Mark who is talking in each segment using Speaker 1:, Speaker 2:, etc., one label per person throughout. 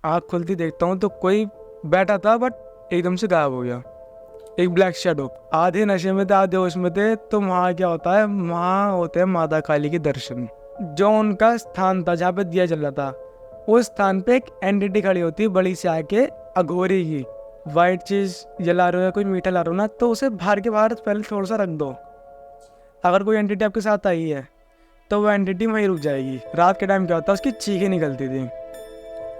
Speaker 1: आँख खुलती देखता हूँ तो कोई बैठा था बट एकदम से गायब हो गया। एक ब्लैक शेडो। आधे नशे में थे आधे होश में थे। तो वहाँ क्या होता है, वहाँ होते हैं माता काली के दर्शन। जो उनका स्थान था जहाँ पे दिया जल रहा था, उस स्थान पे एक एंटिटी खड़ी होती है बड़ी सी आके अघोरी की। वाइट चीज जला रहे हो या कोई मीठा ला रहे हो ना, तो उसे बाहर के बाहर पहले थोड़ा सा रख दो। अगर कोई एंटिटी आपके साथ आई है तो वो एंटिटी वहीं रुक जाएगी। रात के टाइम क्या होता है, उसकी चीखें निकलती थी।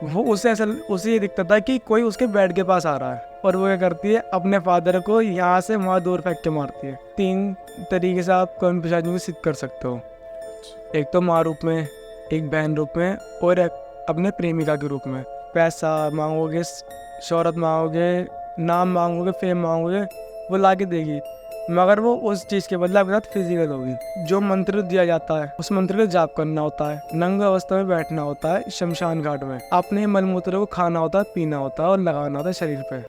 Speaker 1: वो उसे ये दिखता था कि कोई उसके बेड के पास आ रहा है, और वो क्या करती है, अपने फादर को यहाँ से वहाँ दूर फेंक के मारती है। 3 तरीके से आप कौन पिशाचियों को सिद्ध कर सकते हो। एक तो माँ रूप में, एक बहन रूप में, और एक अपने प्रेमिका के रूप में। पैसा मांगोगे, शोहरत मांगोगे, नाम मांगोगे, फेम मांगोगे, वो ला के देगी, मगर वो उस चीज़ के बदले आपके साथ फिजिकल होगी। जो मंत्र दिया जाता है उस मंत्र का जाप करना होता है, नंग अवस्था में बैठना होता है शमशान घाट में, अपने मलमूत्र को खाना होता है, पीना होता है और लगाना होता है शरीर पे।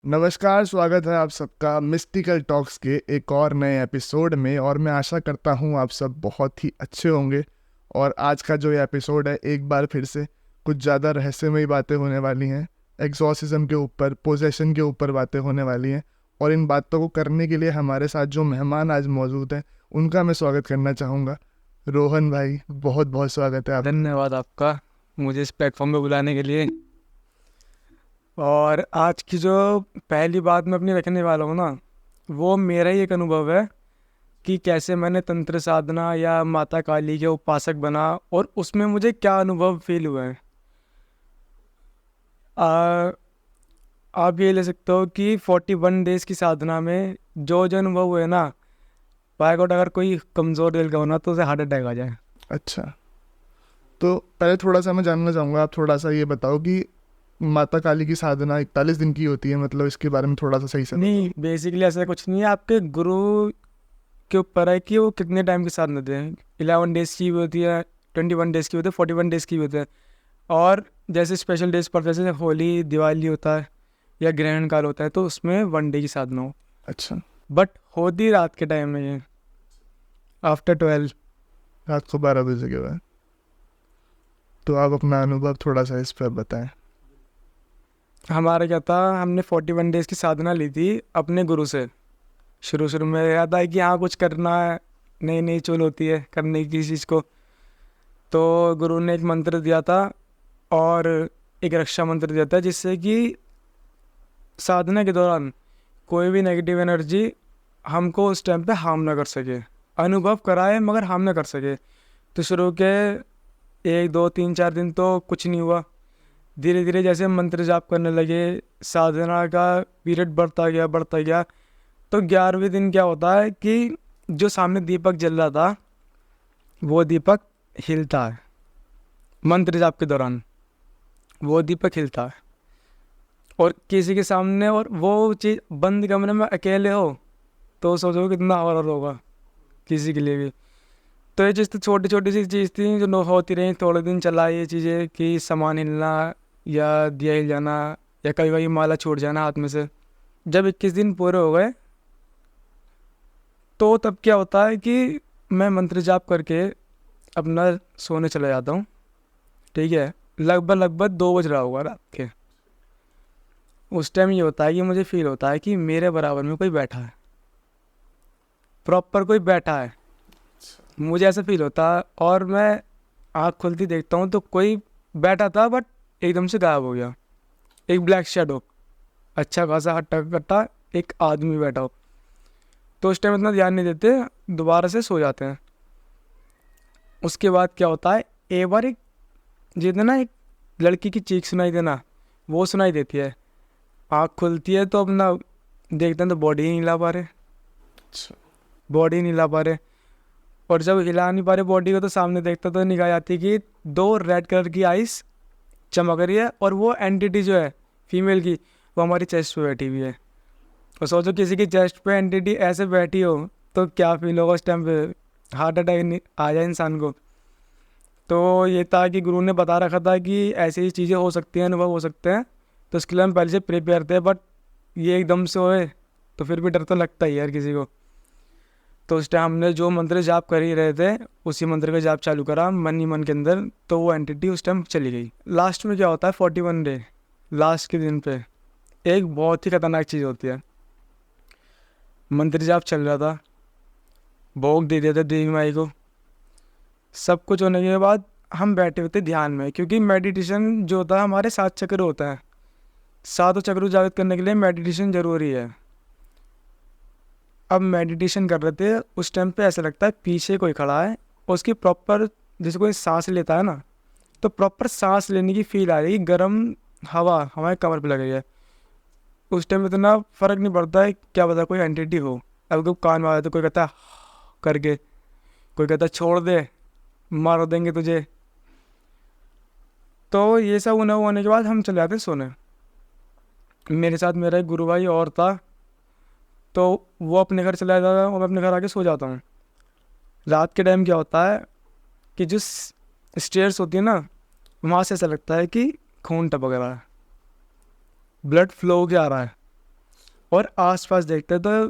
Speaker 2: नमस्कार, स्वागत है आप सबका मिस्टिकल टॉक्स के एक और नए एपिसोड में। और मैं आशा करता हूँ आप सब बहुत ही अच्छे होंगे। और आज का जो ये एपिसोड है, एक बार फिर से कुछ ज़्यादा रहस्यमयी बातें होने वाली हैं। एग्जॉर्सिज्म के ऊपर, पोजेशन के ऊपर बातें होने वाली हैं। और इन बातों को करने के लिए हमारे साथ जो मेहमान आज मौजूद हैं, उनका मैं स्वागत करना चाहूँगा। रोहन भाई, बहुत बहुत स्वागत है आपका।
Speaker 1: धन्यवाद आपका मुझे इस प्लेटफॉर्म पे बुलाने के लिए। और आज की जो पहली बात मैं अपनी रखने वाला हूँ ना, वो मेरा ही एक अनुभव है कि कैसे मैंने तंत्र साधना या माता काली के उपासक बना और उसमें मुझे क्या अनुभव फील हुआ है। आप ये ले सकते हो कि 41 डेज की साधना में जो जो अनुभव हुए ना, बाय गॉड अगर कोई कमज़ोर दिल का होना तो उसे हार्ट अटैक आ जाए।
Speaker 2: अच्छा, तो पहले थोड़ा सा मैं जानना चाहूँगा, आप थोड़ा सा ये बताओ कि माता काली की साधना 41 दिन की होती है, मतलब इसके बारे में थोड़ा सा सही से
Speaker 1: नहीं, बेसिकली ऐसा कुछ नहीं है। आपके गुरु के ऊपर है कि वो कितने टाइम की साधना देते हैं। 11 डेज की भी होती है, 21 डेज की होती है, 41 डेज की भी होती है। और जैसे स्पेशल डेज पड़ते हैं, जैसे होली दिवाली होता है या ग्रहण काल होता है, तो उसमें 1 डे की साधना हो।
Speaker 2: अच्छा,
Speaker 1: बट होती रात के टाइम में ये आफ्टर 12।
Speaker 2: रात को 12 बजे के बाद। तो आप अपना अनुभव थोड़ा सा इस पर बताएं।
Speaker 1: हमारा क्या था, हमने 41 डेज की साधना ली थी अपने गुरु से। शुरू में याद आया कि हाँ कुछ करना है, नई नई चुल होती है करने की चीज़ को। तो गुरु ने एक मंत्र दिया था और एक रक्षा मंत्र दिया था, जिससे कि साधना के दौरान कोई भी नेगेटिव एनर्जी हमको उस टाइम पे हार्म ना कर सके, अनुभव कराए मगर हार्म ना कर सके। तो शुरू के 1 2 3 4 दिन तो कुछ नहीं हुआ। धीरे धीरे जैसे हम मंत्र जाप करने लगे, साधना का पीरियड बढ़ता गया। तो 11वें दिन क्या होता है कि जो सामने दीपक जल रहा था वो दीपक हिलता है। मंत्र जाप के दौरान वो दीपक हिलता है और किसी के सामने, और वो चीज़ बंद कमरे में अकेले हो तो सोचो कितना हॉरर होगा किसी के लिए भी। तो ये चीज़ तो छोटी छोटी सी चीज़ थी जो होती रही। थोड़े दिन चला ये चीज़ें कि सामान हिलना या दिया हिल जाना या कभी कभी माला छूट जाना हाथ में से। जब 21 दिन पूरे हो गए तो तब क्या होता है कि मैं मंत्र जाप करके अपना सोने चला जाता हूँ। ठीक है, लगभग 2 बज रहा होगा रात के। उस टाइम ये होता है कि मुझे फील होता है कि मेरे बराबर में कोई बैठा है, प्रॉपर कोई बैठा है, मुझे ऐसा फील होता है। और मैं आँख खुलती देखता हूँ तो कोई बैठा था बट एकदम से गायब हो गया। एक ब्लैक शेडो, अच्छा खासा हट्टा कट्टा एक आदमी बैठा हो। तो उस टाइम इतना ध्यान नहीं देते, दोबारा से सो जाते हैं। उसके बाद क्या होता है, एक बार एक जितना एक लड़की की चीख सुनाई देना, वो सुनाई देती है। आँख खुलती है तो अपना देखते हैं तो बॉडी ही नहीं हिला पा रहे,
Speaker 2: अच्छा,
Speaker 1: बॉडी नहीं हिला पा रहे। और जब हिला नहीं पा रहे बॉडी को तो सामने देखता तो निगाह आती कि 2 रेड कलर की आइस चमक रही है, और वो एंटिटी जो है फीमेल की, वो हमारी चेस्ट पे बैठी हुई है। और सोचो किसी की चेस्ट पे एंटिटी ऐसे बैठी हो तो क्या फील होगा उस टाइम पे, हार्ट अटैक आ जाए इंसान को। तो ये था कि गुरु ने बता रखा था कि ऐसी ही चीज़ें हो सकती हैं, अनुभव हो सकते हैं, तो उसके लिए हम पहले से प्रिपेयर थे, बट ये एकदम से होए तो फिर भी डर तो लगता ही है यार किसी को। तो उस टाइम हमने जो मंत्र जाप कर ही रहे थे उसी मंत्र का जाप चालू करा मन ही मन के अंदर, तो वो एंटिटी उस टाइम चली गई। लास्ट में क्या होता है 41 डे लास्ट के दिन पे एक बहुत ही खतरनाक चीज़ होती है। मंत्र जाप चल रहा था, भोग दे दिया था देवी माई को, सब कुछ होने के बाद हम बैठे हुए थे ध्यान में, क्योंकि मेडिटेशन जो होता है हमारे 7 चक्र होता है, 7 चक्र उजागर करने के लिए मेडिटेशन ज़रूरी है। अब मेडिटेशन कर रहे थे उस टाइम पे ऐसा लगता है पीछे कोई खड़ा है और उसकी प्रॉपर, जैसे कोई सांस लेता है ना, तो प्रॉपर सांस लेने की फील आ रही है, गर्म हवा हमारे कमर पे लग रही है। उस टाइम इतना फ़र्क नहीं पड़ता है, क्या पता कोई एंटिटी हो। अब कोई कान में आया तो कोई कहता है करके, कोई कहता है छोड़ दे मार देंगे तुझे। तो ये सब होने के बाद हम चले जाते सोने। मेरे साथ मेरा एक गुरु भाई और था, तो वो अपने घर चला जाता है और मैं अपने घर आके सो जाता हूँ। रात के टाइम क्या होता है कि जो स्टेयर्स होती है ना, वहाँ से ऐसा लगता है कि खून टपक रहा है, ब्लड फ्लो हो के आ रहा है। और आसपास देखते हैं तो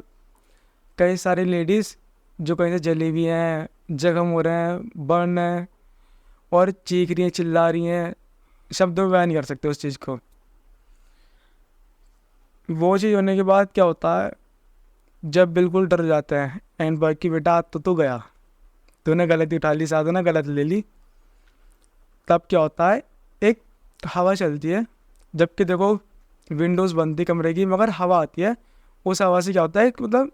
Speaker 1: कई सारी लेडीज़ जो कहीं से जली हुई हैं, जख्म हो रहे हैं, बर्न है, और चीख रही हैं, चिल्ला रही हैं, शब्दों में बयान नहीं कर सकते उस चीज़ को। वो चीज़ होने के बाद क्या होता है, जब बिल्कुल डर जाते हैं एंड पर कि बेटा तो गया, तूने गलती उठा ली, साधना गलत ले ली, तब क्या होता है एक हवा चलती है, जबकि देखो विंडोज़ बंद थी कमरे की मगर हवा आती है। उस हवा से क्या होता है मतलब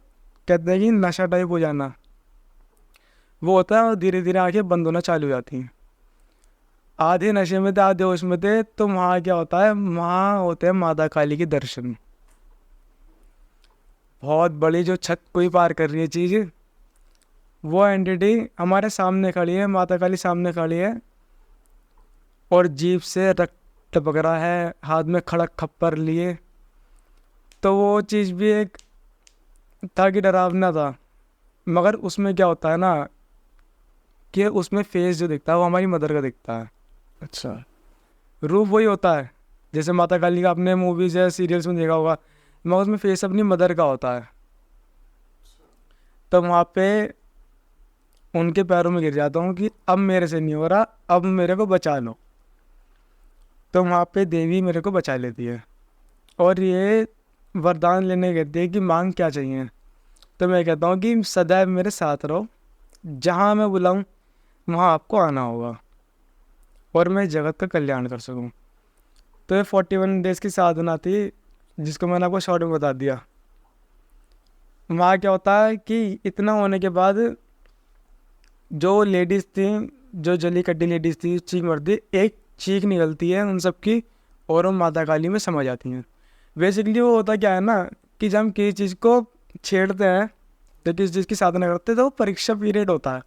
Speaker 1: कहते हैं कि नशा टाइप हो जाना वो होता है, और धीरे धीरे आंखें बंद होना चालू हो जाती हैं। आधे नशे में थे आधे होश में थे, तो वहाँ क्या होता है, वहाँ होते हैं माता काली के दर्शन। बहुत बड़ी जो छत कोई पार कर रही है चीज़, वो एंटिटी हमारे सामने खड़ी है, माता काली सामने खड़ी है, और जीभ से रक्त टपक रहा है, हाथ में खड़क खप्पर लिए। तो वो चीज़ भी एक था कि डरावना था, मगर उसमें क्या होता है ना कि उसमें फेस जो दिखता है वो हमारी मदर का दिखता है,
Speaker 2: अच्छा।
Speaker 1: रूप वही होता है जैसे माता काली का आपने मूवीज़ या सीरियल्स में देखा होगा, मगर उसमें फेस अपनी मदर का होता है। तो वहाँ पे उनके पैरों में गिर जाता हूँ कि अब मेरे से नहीं हो रहा, अब मेरे को बचा लो। तो वहाँ पे देवी मेरे को बचा लेती है और ये वरदान लेने कहती है कि मांग क्या चाहिए। तो मैं कहता हूँ कि सदैव मेरे साथ रहो, जहाँ मैं बुलाऊँ वहाँ आपको आना होगा और मैं जगत का कल्याण कर सकूँ। तो ये 41 डेज़ की साधना थी जिसको मैंने आपको शॉर्ट में बता दिया। वहाँ क्या होता है कि इतना होने के बाद जो लेडीज़ थी, जो जली कड्डी लेडीज़ थी, चीख मरती, एक चीख निकलती है उन सब की और वो माता काली में समझ आती हैं। बेसिकली वो होता क्या है ना कि जब हम किसी चीज़ को छेड़ते हैं, तो किसी चीज़ की साधना करते हैं, तो वो परीक्षा पीरियड होता है।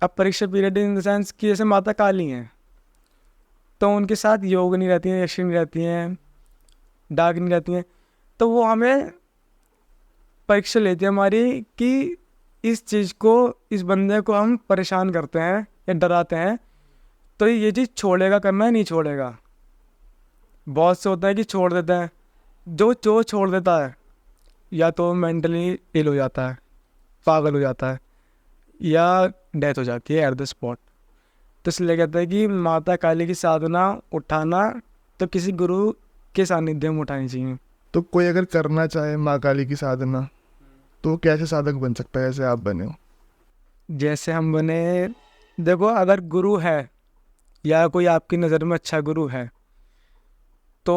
Speaker 1: अब परीक्षा पीरियड इन द सेंस कि जैसे माता काली हैं तो उनके साथ योग नहीं रहती हैं, यक्षी नहीं रहती हैं, डाक नहीं रहती हैं, तो वो हमें परीक्षा लेती है हमारी कि इस चीज़ को, इस बंदे को हम परेशान करते हैं या डराते हैं तो ये चीज़ छोड़ेगा करना है नहीं छोड़ेगा। बहुत से होता है कि छोड़ देते हैं, जो छोड़ देता है या तो मेंटली इल हो जाता है, पागल हो जाता है, या डेथ हो जाती है एट द स्पॉट। तो इसलिए कहते हैं कि माता काली की साधना उठाना तो किसी गुरु के सानिध्य में उठानी चाहिए।
Speaker 2: तो कोई अगर करना चाहे माँ काली की साधना तो वो कैसे साधक बन सकता है जैसे आप बने हो?
Speaker 1: जैसे हम बने, देखो अगर गुरु है या कोई आपकी नज़र में अच्छा गुरु है तो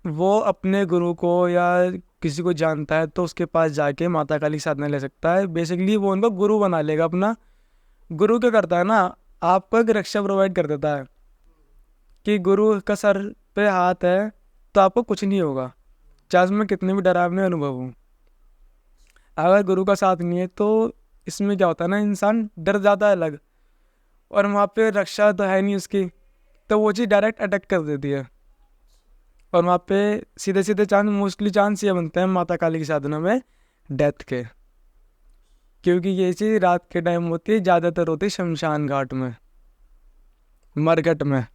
Speaker 1: वो अपने गुरु को या किसी को जानता है तो उसके पास जाके माता काली की साधना ले सकता है। बेसिकली वो उनको गुरु बना लेगा अपना। गुरु क्या करता है ना, आपको एक रक्षा प्रोवाइड कर देता है कि गुरु का सर पे हाथ है तो आपको कुछ नहीं होगा, चाहे उसमें कितने भी डरावने अनुभव हों। अगर गुरु का साथ नहीं है तो इसमें क्या होता है ना, इंसान डर जाता है अलग, और वहाँ पे रक्षा तो है नहीं उसकी, तो वो चीज़ डायरेक्ट अटैक कर देती है। और वहाँ पे सीधे सीधे मोस्टली चांस ये बनते हैं माता काली की साधना में डेथ के, क्योंकि ये चीज़ रात के टाइम होती है, ज़्यादातर होती है शमशान घाट में, मरघट में।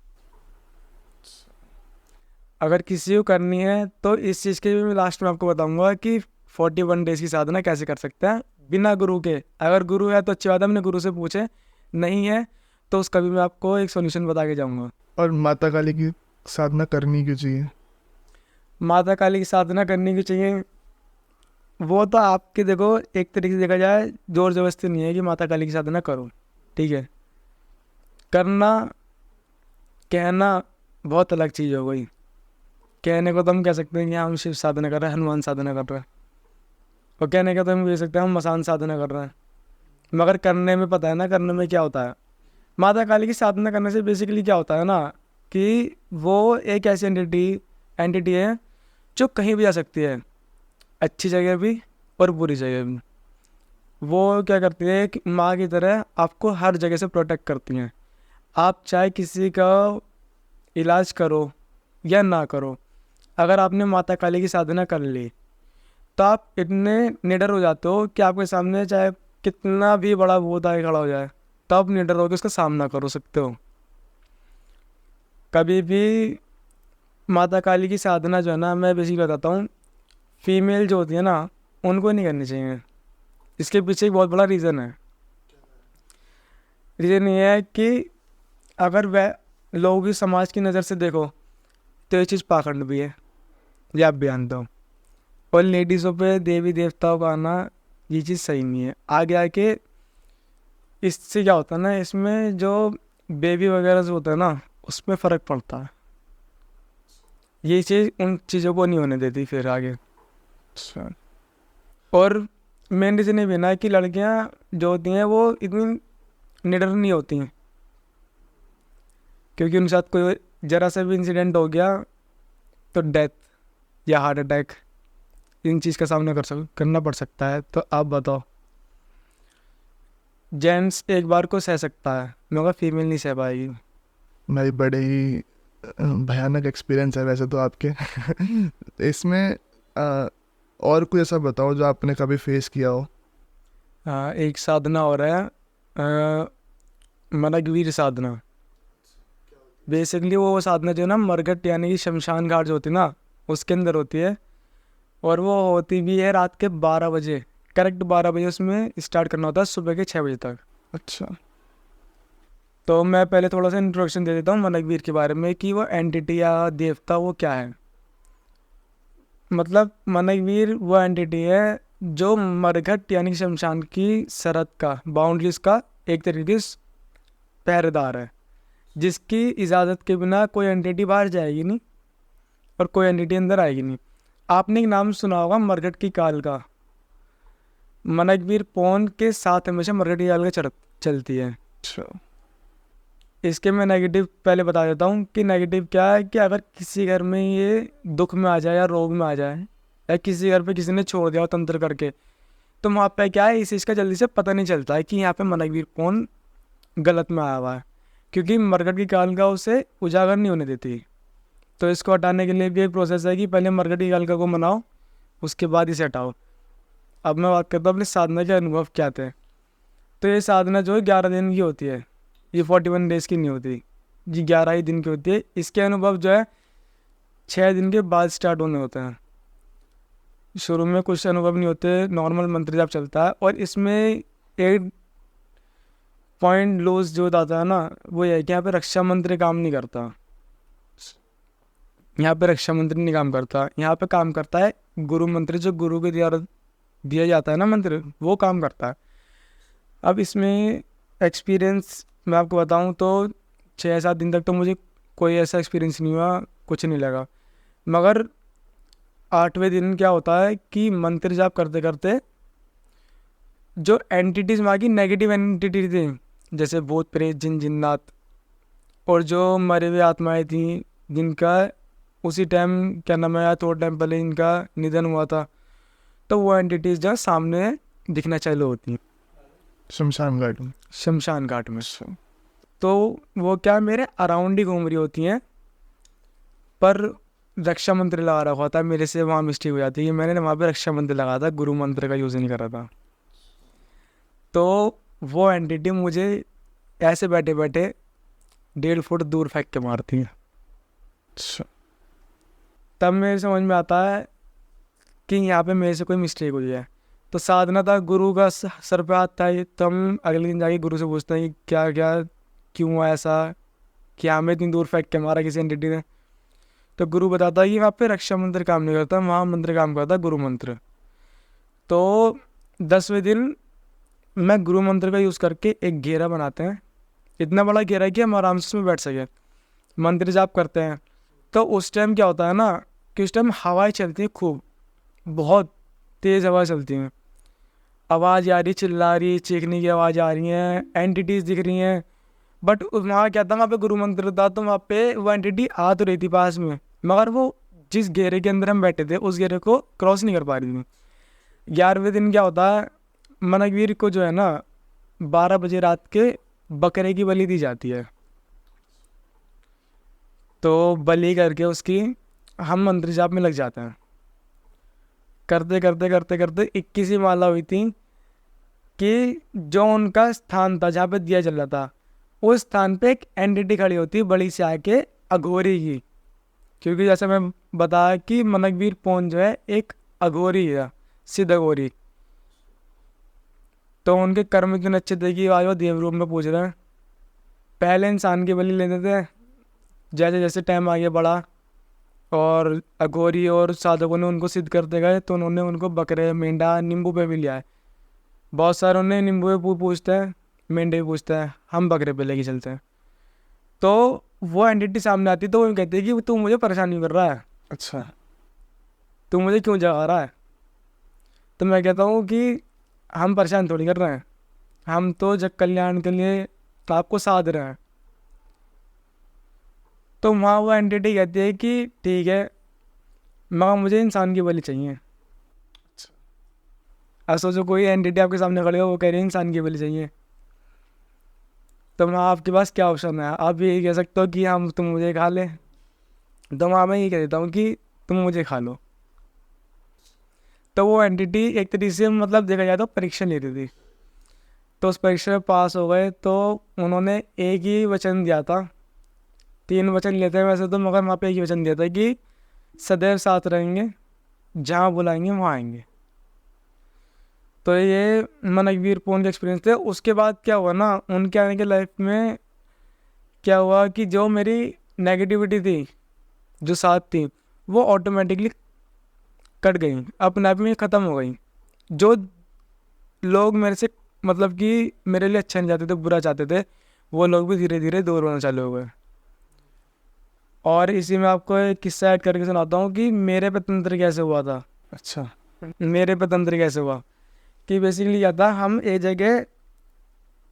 Speaker 1: अगर किसी को करनी है तो इस चीज़ के भी मैं लास्ट में आपको बताऊंगा कि 41 डेज़ की साधना कैसे कर सकते हैं बिना गुरु के। अगर गुरु है तो अच्छी बात है, अपने गुरु से पूछे, नहीं है तो उसका भी मैं आपको एक सॉल्यूशन बता के जाऊंगा।
Speaker 2: और माता काली की साधना करनी क्यों चाहिए?
Speaker 1: माता काली की साधना करनी की चाहिए, वो तो आपके देखो एक तरीके से देखा जाए जोर जबरदस्ती नहीं है कि माता काली की साधना करो, ठीक है। करना कहना बहुत अलग चीज़ हो गई। कहने को तो हम कह सकते हैं कि हम शिव साधना कर रहे हैं, हनुमान साधना कर रहे हैं, और कहने का तो हम कह सकते हैं हम मसान साधना कर रहे हैं, मगर करने में पता है ना करने में क्या होता है। माता काली की साधना करने से बेसिकली क्या होता है ना कि वो एक ऐसी एंटिटी है जो कहीं भी जा सकती है, अच्छी जगह भी और बुरी जगह भी। वो क्या करती है कि माँ की तरह आपको हर जगह से प्रोटेक्ट करती हैं। आप चाहे किसी का इलाज करो या ना करो, अगर आपने माता काली की साधना कर ली तो आप इतने निडर हो जाते हो कि आपके सामने चाहे कितना भी बड़ा भूत आके खड़ा हो जाए तो आप निडर होकर उसका सामना कर सकते हो। कभी भी माता काली की साधना जो है ना, मैं बेसिकली बताता हूँ, फीमेल जो होती है ना उनको नहीं करनी चाहिए। इसके पीछे एक बहुत बड़ा रीज़न है। रीज़न ये है कि अगर वह लोगों की समाज की नज़र से देखो तो ये चीज़ पाखंड भी है, ये आप भी जानते हो। और लेडीज़ों पे देवी देवताओं का आना ये चीज़ सही नहीं है। आगे आके इससे क्या होता है ना, इसमें जो बेबी वगैरह जो होता है ना उसमें फ़र्क पड़ता है। ये चीज़ उन चीज़ों को नहीं होने देती फिर आगे।
Speaker 2: अच्छा।
Speaker 1: और मेन रीज़न ये भी ना है कि लड़कियां जो होती हैं वो इतनी निडर नहीं होती हैं, क्योंकि उनके साथ कोई ज़रा सा भी इंसिडेंट हो गया तो डेथ या हार्ट अटैक इन चीज़ का सामना करना पड़ सकता है। तो आप बताओ, जेंट्स एक बार को सह सकता है मगर फीमेल नहीं सह पाएगी।
Speaker 2: मेरी बड़े ही भयानक एक्सपीरियंस है वैसे तो आपके इसमें और कुछ ऐसा बताओ जो आपने कभी फेस किया हो।
Speaker 1: एक साधना हो रहा है मनगवीर साधना। बेसिकली वो साधना जो है ना मरघट यानी कि शमशान घाट जो होती है ना उसके अंदर होती है, और वो होती भी है रात के 12 बजे, करेक्ट 12 बजे उसमें स्टार्ट करना होता है, सुबह के 6 बजे तक।
Speaker 2: अच्छा।
Speaker 1: तो मैं पहले थोड़ा सा इंट्रोडक्शन दे देता हूँ मनगवीर के बारे में कि वो एंटिटी या देवता वो क्या है। मतलब मनगवीर वो एंटिटी है जो मरघट यानी कि शमशान की सरहद का, बाउंड्रीज का एक तरीके से पहरेदार है, जिसकी इजाज़त के बिना कोई एंटिटी बाहर जाएगी नहीं और कोई एंटिटी अंदर आएगी नहीं। आपने एक नाम सुना होगा मरघट की काल का। मनगवीर पौन के साथ हमेशा मरघट की काल का चलती है।
Speaker 2: अच्छा।
Speaker 1: इसके मैं नेगेटिव पहले बता देता हूँ कि नेगेटिव क्या है कि अगर किसी घर में ये दुख में आ जाए या रोग में आ जाए या किसी घर पे किसी ने छोड़ दिया हो तंत्र करके, तो वहाँ पे क्या है इस चीज़ का जल्दी से पता नहीं चलता है कि यहाँ पे मनगवीर पौन गलत में आया हुआ है, क्योंकि मरघट की काल का उसे उजागर नहीं होने देती। तो इसको हटाने के लिए भी एक प्रोसेस है कि पहले मरघट की काल का को मनाओ, उसके बाद इसे हटाओ। अब मैं बात करता हूँ अपनी साधना के अनुभव क्या थे। तो ये साधना जो है 11 दिन की होती है, ये 41 डेज़ की नहीं होती जी, 11 ही दिन की होती है। इसके अनुभव जो है 6 दिन के बाद स्टार्ट होने होते हैं। शुरू में कुछ अनुभव नहीं होते, नॉर्मल मंत्र जाप चलता है। और इसमें एक पॉइंट लूज जो आता है ना वो ये है कि यहाँ पे रक्षा मंत्र काम नहीं करता। यहाँ पे रक्षा मंत्र नहीं काम करता, यहाँ पे काम करता है गुरु मंत्र, जो गुरु के द्वारा दिया जाता है ना मंत्र, वो काम करता है। अब इसमें एक्सपीरियंस मैं आपको बताऊं तो 6-7 दिन तक तो मुझे कोई ऐसा एक्सपीरियंस नहीं हुआ, कुछ नहीं लगा। मगर 8वें दिन क्या होता है कि मंत्र जाप करते करते जो एंटिटीज़ वहाँ की नेगेटिव एंटिटी थी, जैसे भूत प्रेत जिन जिन्नात और जो मरे हुए आत्माएं थी जिनका उसी टाइम क्या नाम है थोड़ा टाइम पहले इनका निधन हुआ था, तो वो एंटिटीज़ जो सामने दिखना चालू होती हैं
Speaker 2: शमशान घाट में।
Speaker 1: शमशान घाट में। तो वो क्या मेरे अराउंड ही घूम रही होती हैं, पर रक्षा मंत्र लगा रखा होता है। मेरे से वहाँ मिस्टेक हो जाती है, मैंने वहाँ पे रक्षा मंत्र लगाया था, गुरु मंत्र का यूज़ नहीं करा था। तो वो एंटिटी मुझे ऐसे बैठे बैठे 1.5 फुट दूर फेंक के मारती है।
Speaker 2: अच्छा।
Speaker 1: तब मेरे समझ में आता है कि यहाँ पे मेरे से कोई मिस्टेक हुई है। तो साधना था, गुरु का सर पे हाथ था, तो हम अगले दिन जाके गुरु से पूछते हैं कि क्या क्या क्यों हुआ ऐसा, क्या हमें इतनी दूर फेंक के मारा किसी एंटिटी ने। तो गुरु बताता है कि वहाँ पे रक्षा मंत्र काम नहीं करता, वहाँ मंत्र काम करता, गुरु मंत्र। तो 10वें दिन मैं गुरु मंत्र का यूज़ करके एक घेरा बनाते हैं, इतना बड़ा घेरा है कि हम आराम से उसमें बैठ सके, मंत्र जाप करते हैं। तो उस टाइम क्या होता है ना कि उस टाइम हवाएं चलती हैं खूब, बहुत तेज़ हवा चलती हैं, आवाज़ आ रही, चिल्ला रही, चीखने की आवाज़ आ रही है, एंटिटीज़ दिख रही हैं। बट वहाँ क्या था, वहाँ पे गुरु मंत्र था, तो वहाँ पे वो एंटिटी आ तो रही थी पास में, मगर वो जिस घेरे के अंदर हम बैठे थे उस घेरे को क्रॉस नहीं कर पा रही थी। 11वें दिन क्या होता है, मनकवीर को जो है ना 12 बजे रात के बकरे की बलि दी जाती है। तो बलि करके उसकी हम मंत्र जाप में लग जाते हैं। करते करते करते करते 21 माला हुई थी कि जो उनका स्थान था जहाँ पे दिया जल रहा था, उस स्थान पे एक एंटिटी खड़ी होती बड़ी से आके, अघोरी की। क्योंकि जैसे मैं बताया कि मनकवीर पौन जो है एक अघोरी है, सिद्ध अघोरी। तो उनके कर्म इतने अच्छे थे कि आज वो देव रूप में पूछ रहे हैं। पहले इंसान की बलि लेते थे, जैसे जैसे टाइम आगे बढ़ा और अघोरी और साधकों ने उनको सिद्ध करते गए, तो उन्होंने उनको बकरे, मेंढा, नींबू पे भी लिया है। बहुत सारे उन्हें नींबू पे पूछते हैं, मेंढे भी पूछते हैं, हम बकरे पे लेके चलते हैं। तो वो एंटिटी सामने आती तो वो कहती है कि तू मुझे परेशान क्यों कर रहा है,
Speaker 2: अच्छा।
Speaker 1: तू मुझे क्यों जगा रहा है। तो मैं कहता हूँ कि हम परेशान थोड़ी कर रहे हैं, हम तो जग कल्याण के लिए आपको साध रहे हैं। तो वहाँ वो एंटिटी कहती है कि ठीक है, मगर मुझे इंसान की बलि चाहिए। अब सोचो कोई एंटिटी आपके सामने खड़ी हो, वो कह रही है इंसान की बलि चाहिए, तो वहाँ आपके पास क्या ऑप्शन है, आप ये कह सकते हो कि हम तुम मुझे खा ले। तो वहाँ मैं ये कह देता हूँ कि तुम मुझे खा लो। तो वो एंटिटी एक तरीके से मतलब देखा जाए तो परीक्षा ले रही थी। तो उस परीक्षा में पास हो गए, तो उन्होंने एक ही वचन दिया था, 3 वचन लेते हैं वैसे तो, मगर वहाँ पे एक ही वचन दिया था कि सदैव साथ रहेंगे, जहाँ बुलाएंगे वहाँ आएंगे। तो ये मनकवीर पौन के एक्सपीरियंस थे। उसके बाद क्या हुआ ना, उनके आने के लाइफ में क्या हुआ कि जो मेरी नेगेटिविटी थी, जो साथ थी, वो ऑटोमेटिकली कट गई, अपने आप में ख़त्म हो गई। जो लोग मेरे से मतलब कि मेरे लिए अच्छा नहीं चाहते थे, बुरा चाहते थे, वो लोग भी धीरे धीरे दूर होना चालू हो गए। और इसी में आपको एक किस्सा ऐड करके सुनाता हूँ कि मेरे पे तंत्र कैसे हुआ था।
Speaker 2: अच्छा।
Speaker 1: मेरे पे तंत्र कैसे हुआ कि बेसिकली क्या था, हम एक जगह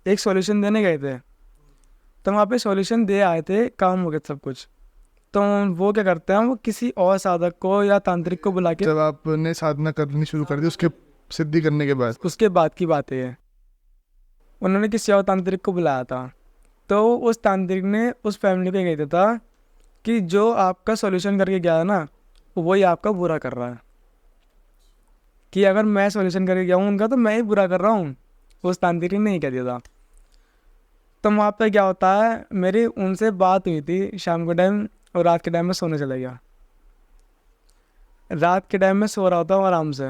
Speaker 1: एक सॉल्यूशन देने गए थे, तो वहाँ पे सॉल्यूशन दे आए थे, काम हो गया सब कुछ। तो वो क्या करते हैं, वो किसी और साधक को या तांत्रिक को बुला के,
Speaker 2: जब आपने साधना करनी शुरू कर दी उसके सिद्धि करने के बाद,
Speaker 1: उसके बाद की बात है, उन्होंने किसी और तांत्रिक को बुलाया था। तो उस तांत्रिक ने उस फैमिली पे कह दिया था कि जो आपका सॉल्यूशन करके गया है ना, वही आपका बुरा कर रहा है, कि अगर मैं सॉल्यूशन करके गया हूँ उनका तो मैं ही बुरा कर रहा हूँ। उस तांत्रिक ने ही कह दिया था। तो वहाँ पे क्या होता है, मेरी उनसे बात हुई थी शाम के टाइम, और रात के टाइम में सोने चला गया। रात के टाइम में सो रहा होता हूँ आराम से,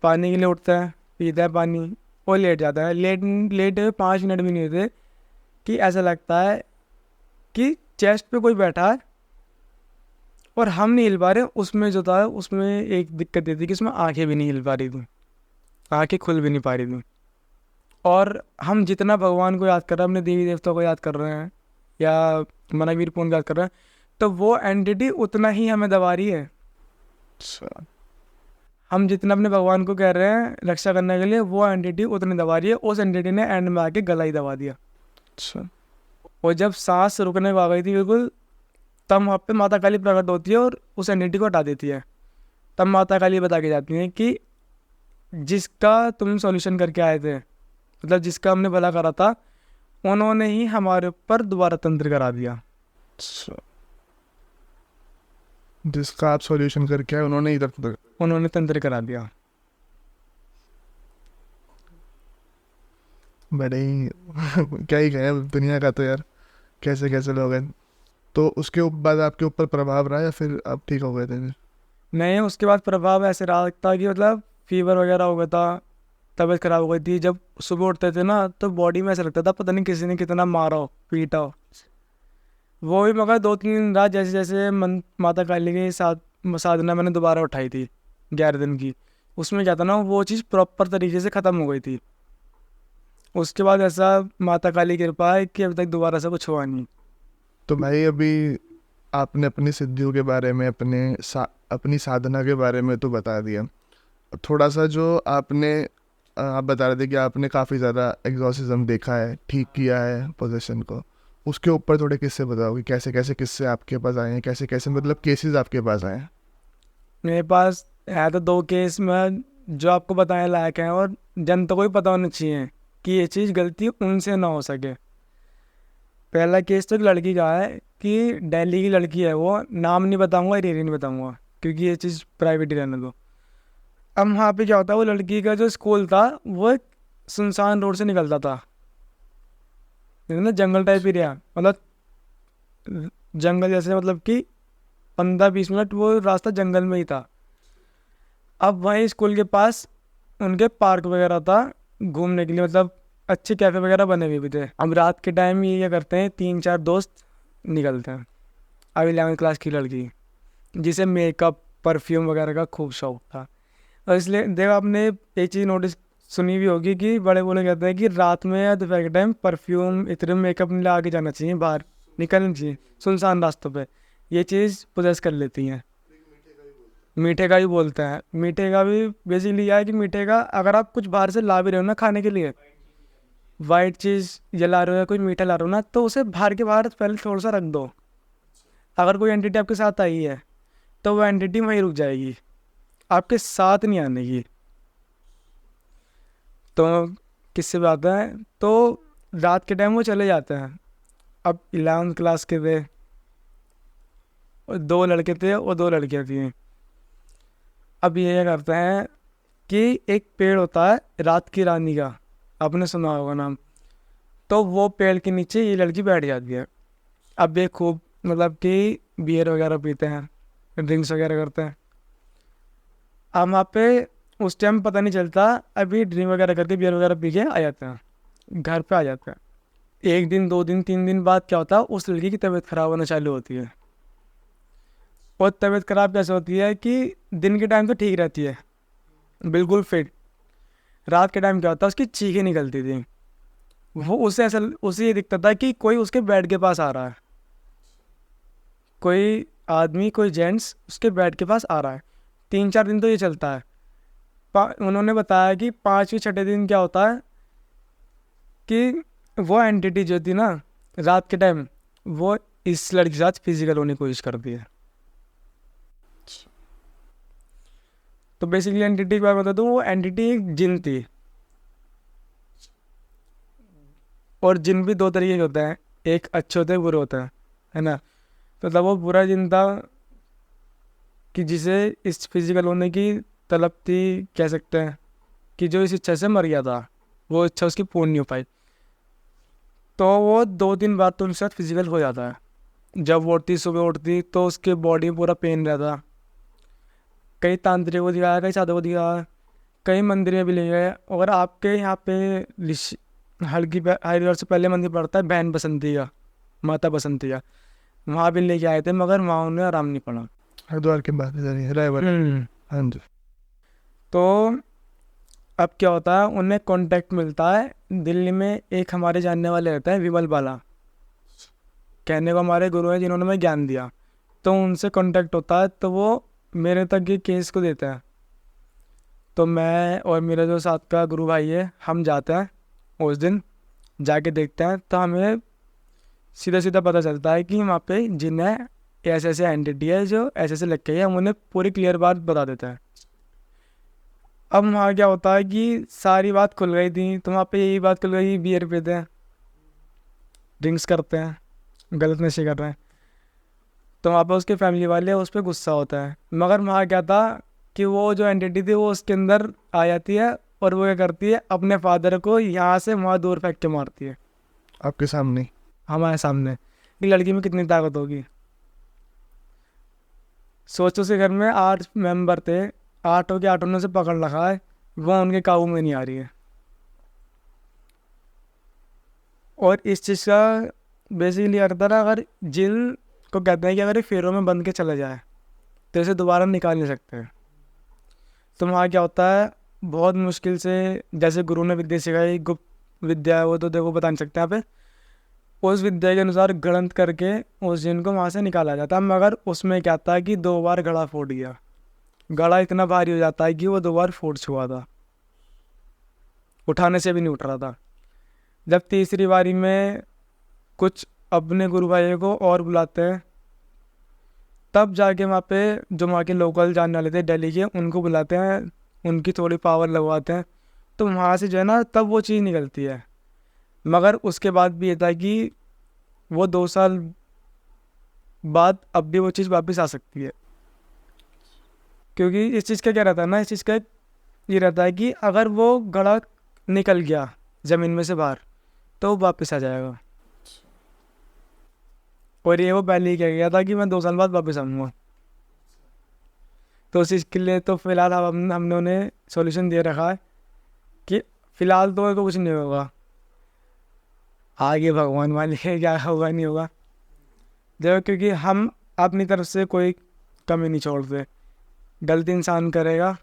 Speaker 1: पानी के लिए उठता है, पीता है पानी और लेट जाता है। लेट लेट 5 मिनट भी नहीं होते कि ऐसा लगता है कि चेस्ट पे कोई बैठा है और हम नहीं हिल पा रहे। उसमें जो था, उसमें एक दिक्कत ये थी कि उसमें आंखें भी नहीं हिल पा रही थी, आंखें खुल भी नहीं पा रही थी। और हम जितना भगवान को याद कर रहे हैं, अपने देवी देवता को याद कर रहे हैं या मनावीर पुन को याद कर रहे हैं, तो वो एंटिटी उतना ही हमें दबा रही है।
Speaker 2: अच्छा।
Speaker 1: हम जितना अपने भगवान को कह रहे हैं रक्षा करने के लिए, वो एंटिटी उतनी दबा रही है। उस एंटिटी ने एंड में आके गला ही दबा दिया।
Speaker 2: अच्छा।
Speaker 1: और जब सांस रुकने को आ गई थी बिल्कुल, तब वहाँ पे माता काली प्रकट होती है और उस एंटिटी को हटा देती है। तब माता काली बता के जाती हैं कि जिसका तुम सॉल्यूशन करके आए थे, मतलब जिसका हमने भला करा था, उन्होंने ही हमारे ऊपर दोबारा तंत्र करा दिया।
Speaker 2: अच्छा। जिसका आप सॉल्यूशन करके आए उन्होंने इधर तक।
Speaker 1: उन्होंने तंत्र करा दिया।
Speaker 2: बड़े ही क्या ही कहें दुनिया का, तो यार कैसे कैसे लोग हैं। तो उसके बाद आपके ऊपर प्रभाव रहा या फिर आप ठीक हो गए थे फिर?
Speaker 1: नहीं, उसके बाद प्रभाव ऐसे रहा था कि मतलब फीवर वगैरह हो गया था, तबीयत खराब हो गई थी। जब सुबह उठते थे ना तो बॉडी में ऐसा लगता था पता नहीं किसी ने कितना मारा हो, पीटा हो। वो भी मगर 2-3 दिन रहा, जैसे जैसे माता काली की साधना मैंने दोबारा उठाई थी 11 दिन की। उसमें क्या था ना, वो चीज़ प्रॉपर तरीके से ख़त्म हो गई थी। उसके बाद ऐसा माता काली की कृपा है कि अभी तक दोबारा से कुछ हुआ नहीं।
Speaker 2: तो भाई अभी आपने अपनी सिद्धियों के बारे में, अपनी साधना के बारे में तो बता दिया। थोड़ा सा जो आपने आप बता रहे थे कि आपने काफ़ी ज़्यादा एग्जॉर्सिज्म देखा है, ठीक किया है पोजीशन को, उसके ऊपर थोड़े किस्से बताओ कि कैसे कैसे किस्से आपके पास आए हैं, कैसे कैसे मतलब केसेस आपके पास आए हैं।
Speaker 1: मेरे पास है तो 2 केस में जो आपको बताने लायक हैं, और जनता को भी पता होना चाहिए कि ये चीज़ गलती उनसे ना हो सके। पहला केस तो एक लड़की का है कि दिल्ली की लड़की है, वो नाम नहीं बताऊंगा, एरिया नहीं बताऊंगा, क्योंकि ये चीज़ प्राइवेट ही रहने दो। अब वहाँ पे क्या होता है, वो लड़की का जो स्कूल था वो एक सुनसान रोड से निकलता था, जैसे ना जंगल टाइप एरिया, मतलब जंगल जैसे, मतलब कि 15-20 मिनट वो रास्ता जंगल में ही था। अब वहीं स्कूल के पास उनके पार्क वगैरह था घूमने के लिए, मतलब अच्छे कैफ़े वगैरह बने हुए भी थे। अब रात के टाइम ये क्या करते हैं, 3-4 दोस्त निकलते हैं। अब 11वीं क्लास की लड़की जिसे मेकअप परफ्यूम वगैरह का खूब शौक था, और इसलिए देखो आपने एक चीज़ नोटिस सुनी भी होगी कि बड़े बोले कहते हैं कि रात में या दोपहर के टाइम परफ्यूम इतने मेकअप नहीं लगा के जाना चाहिए, बाहर निकलना चाहिए सुनसान रास्तों पे। ये चीज़ पोजेस कर लेती हैं। मीठे का भी बोलते हैं। मीठे का भी बेसिकली यह है कि मीठे का अगर आप कुछ बाहर से ला भी रहे हो ना खाने के लिए, वाइट चीज़ या ला रहे हो या कोई मीठा ला रहे हो ना, तो उसे बाहर के बाहर पहले थोड़ा सा रख दो। अगर कोई एंटिटी आपके साथ आई है तो वो एंटिटी वहीं रुक जाएगी, आपके साथ नहीं आने की। तो किससे बात है, तो रात के टाइम वो चले जाते हैं। अब 11वीं क्लास के थे, और 2 लड़के थे और 2 लड़कियाँ थी। अब ये करते हैं कि एक पेड़ होता है रात की रानी का, आपने सुना होगा नाम। तो वो पेड़ के नीचे ये लड़की बैठ जाती है। अब ये खूब मतलब कि बियर वगैरह पीते हैं, ड्रिंक्स वगैरह करते हैं। अब वहाँ पे उस टाइम पता नहीं चलता, अभी ड्रिंक वगैरह करके बियर वगैरह पी के आ जाते हैं, घर पे आ जाते हैं। 1 दिन 2 दिन 3 दिन बाद क्या होता है, उस लड़की की तबीयत ख़राब होना चालू होती है। और तबीयत ख़राब कैसे होती है कि दिन के टाइम तो ठीक रहती है, बिल्कुल फिट। रात के टाइम क्या होता है, उसकी चीखें निकलती थी। वो उसे ऐसा उसे ये दिखता था कि कोई उसके बेड के पास आ रहा है, कोई आदमी कोई जेंट्स उसके बेड के पास आ रहा है। 3-4 दिन तो ये चलता है। उन्होंने बताया कि 5वें-6ठे दिन क्या होता है कि वो एंटिटी जो थी ना रात के टाइम, वो इस लड़के के साथ फिजिकल होने की कोशिश करती है। तो बेसिकली एंटिटी के बारे में बता दूँ, वो एंटिटी एक जिन थी। और जिन भी 2 तरीके के होते हैं, एक अच्छे होते हैं, बुरे होते हैं, है ना। तो तब वो बुरा जिन था कि जिसे इस फिजिकल होने की तलब थी, कह सकते हैं कि जो इस इच्छा से मर गया था, वो इच्छा उसकी पूर्ण नहीं हो पाई। तो वो 2 दिन बाद तो उनके साथ फिजिकल हो जाता है। जब वो उठती, सुबह उठती तो उसके बॉडी में पूरा पेन रहता। कई तांत्रिक को दिखाया, कई साधु को दिखाया, कई मंदिर में भी ले गए। और आपके यहाँ पे हरिद्वार से पहले मंदिर पड़ता है बहन बसंती का, माता बसंती का, वहाँ भी लेके आए थे, मगर वहाँ उन्हें आराम नहीं पड़ा।
Speaker 2: हरिद्वार के बाद इधर ही रायवर। हाँ जी।
Speaker 1: तो अब क्या होता है, उन्हें कांटेक्ट मिलता है दिल्ली में, एक हमारे जानने वाले रहते हैं विमल बाला, कहने को हमारे गुरु हैं जिन्होंने हमें ज्ञान दिया। तो उनसे कांटेक्ट होता है, तो वो मेरे तक ये केस को देते हैं। तो मैं और मेरा जो साथ का गुरु भाई है, हम जाते हैं उस दिन, जाके देखते हैं। तो हमें सीधा सीधा पता चलता है कि वहाँ पे जिन है, ऐसे ऐसे एंटिटी है जो ऐसे ऐसे लग गई है। हम उन्हें पूरी क्लियर बात बता देते हैं। अब वहाँ क्या होता है कि सारी बात खुल गई थी, तो वहाँ पे यही बात खुल गई, बियर पीते हैं, ड्रिंक्स करते हैं, गलत नशे कर रहे हैं। तो वहाँ पे उसके फैमिली वाले उस पर गुस्सा होता है। मगर वहाँ क्या था कि वो जो एंटिटी थी वो उसके अंदर आ जाती है, और वो क्या करती है, अपने फादर को यहाँ से वहाँ दूर फेंक के मारती है,
Speaker 2: आपके सामने?
Speaker 1: हमारे सामने। कि लड़की में कितनी ताकत होगी। सोचो उसके घर में 8 मेंबर थे, 8 के 8 ने से पकड़ रखा है, वो उनके काबू में नहीं आ रही है। और इस चीज़ का बेसिकली करता ना, अगर जिन को कहते हैं कि अगर ये फेरों में बंद के चला जाए तो इसे दोबारा निकाल नहीं सकते। तो वहाँ क्या होता है, बहुत मुश्किल से, जैसे गुरु ने विद्या सिखाई, गुप्त विद्या है वो तो देखो बता नहीं सकते यहाँ पे, उस विद्या के अनुसार गणित करके उस जिन को वहाँ से निकाला जाता है। मगर उसमें क्या था कि 2 बार घड़ा फूट गया, घड़ा इतना भारी हो जाता है कि वो 2 बार फूट चुका था, उठाने से भी नहीं उठ रहा था। जब तीसरी बारी में कुछ अपने गुरु भाइयों को और बुलाते हैं, तब जाके वहाँ पे जो वहाँ के लोकल जानने वाले थे दिल्ली के, उनको बुलाते हैं, उनकी थोड़ी पावर लगवाते हैं, तो वहाँ से जो है ना तब वो चीज़ निकलती है। मगर उसके बाद भी ये था कि वो 2 साल बाद अब भी वो चीज़ वापस आ सकती है। क्योंकि इस चीज़ का क्या रहता है ना, इस चीज़ का ये रहता है कि अगर वो घड़ा निकल गया ज़मीन में से बाहर तो वो वापस आ जाएगा। और ये वो पहले ही कह गया था कि मैं 2 साल बाद वापस आऊँगा। तो उस चीज़ के लिए तो फ़िलहाल हमने उन्हें सॉल्यूशन दे रखा है कि फ़िलहाल तो कुछ नहीं होगा, आगे भगवान वाले है, क्या होगा नहीं होगा। जब क्योंकि हम अपनी तरफ से कोई कमी नहीं छोड़ते, गलती इंसान करेगा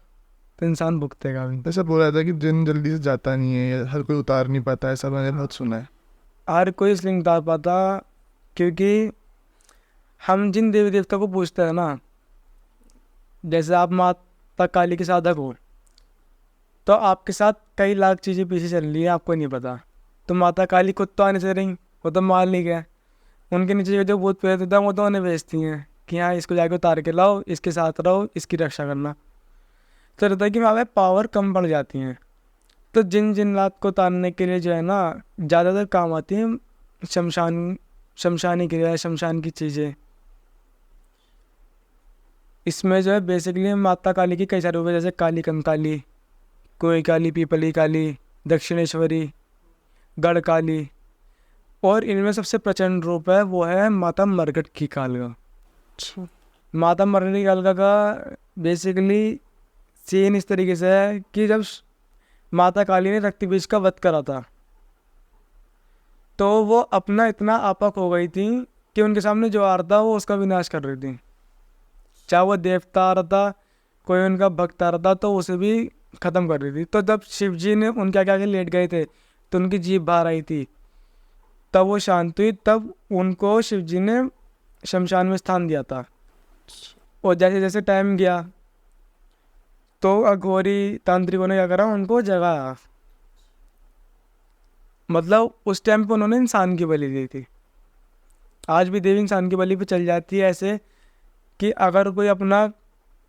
Speaker 1: तो इंसान भुगतेगा भी।
Speaker 2: ऐसा बोला जाता है कि जिन जल्दी से जाता नहीं है या हर कोई उतार नहीं पाता, ऐसा मैंने बहुत सुना है।
Speaker 1: हर कोई इसलिए नहीं उतार पाता क्योंकि हम जिन देवी देवता को पूछते हैं ना, जैसे आप माता काली के साधक हो तो आपके साथ कई लाख चीज़ें पीछे चल रही है, आपको नहीं पता। तो माता काली खुद तो आने से रही, वो तो माल नहीं गए, उनके नीचे जो भूत प्रेत होता है वो तो उन्हें भेजती हैं कि हाँ इसको जाके उतार के लाओ, इसके साथ रहो, इसकी रक्षा करना। तो रहता है कि वहाँ पे पावर कम पड़ जाती हैं। तो जिन जिन्नात को उतारने के लिए जो है ना ज़्यादातर काम आती हैं शमशानी क्रिया, शमशान की चीज़ें। इसमें जो है बेसिकली माता काली की कई सारे रूप है, जैसे काली कंकाली, कोई काली, पीपली काली, दक्षिणेश्वरी, गढ़ काली, और इनमें सबसे प्रचंड रूप है वो है माता मरघट की कालका। माता मरघट की कालका का बेसिकली सीन इस तरीके से है कि जब माता काली ने रक्तबीज का वध करा था तो वो अपना इतना आपाक हो गई थी कि उनके सामने जो आ रहा था वो उसका विनाश कर रही थी। चाहे वो देवता आ रहा था, कोई उनका भक्त आ रहा था, तो उसे भी ख़त्म कर रही थी। तो जब शिव जी ने उनके आगे आगे लेट गए थे तो उनकी जीभ बाहर आई थी, तब वो शांत हुई, तब उनको शिव जी ने शमशान में स्थान दिया था। और जैसे जैसे टाइम गया तो अघोरी तांत्रिकों ने क्या करा, उनको जगाया। मतलब उस टाइम पे उन्होंने इंसान की बलि दी थी। आज भी देवी इंसान की बलि पे चल जाती है, ऐसे कि अगर कोई अपना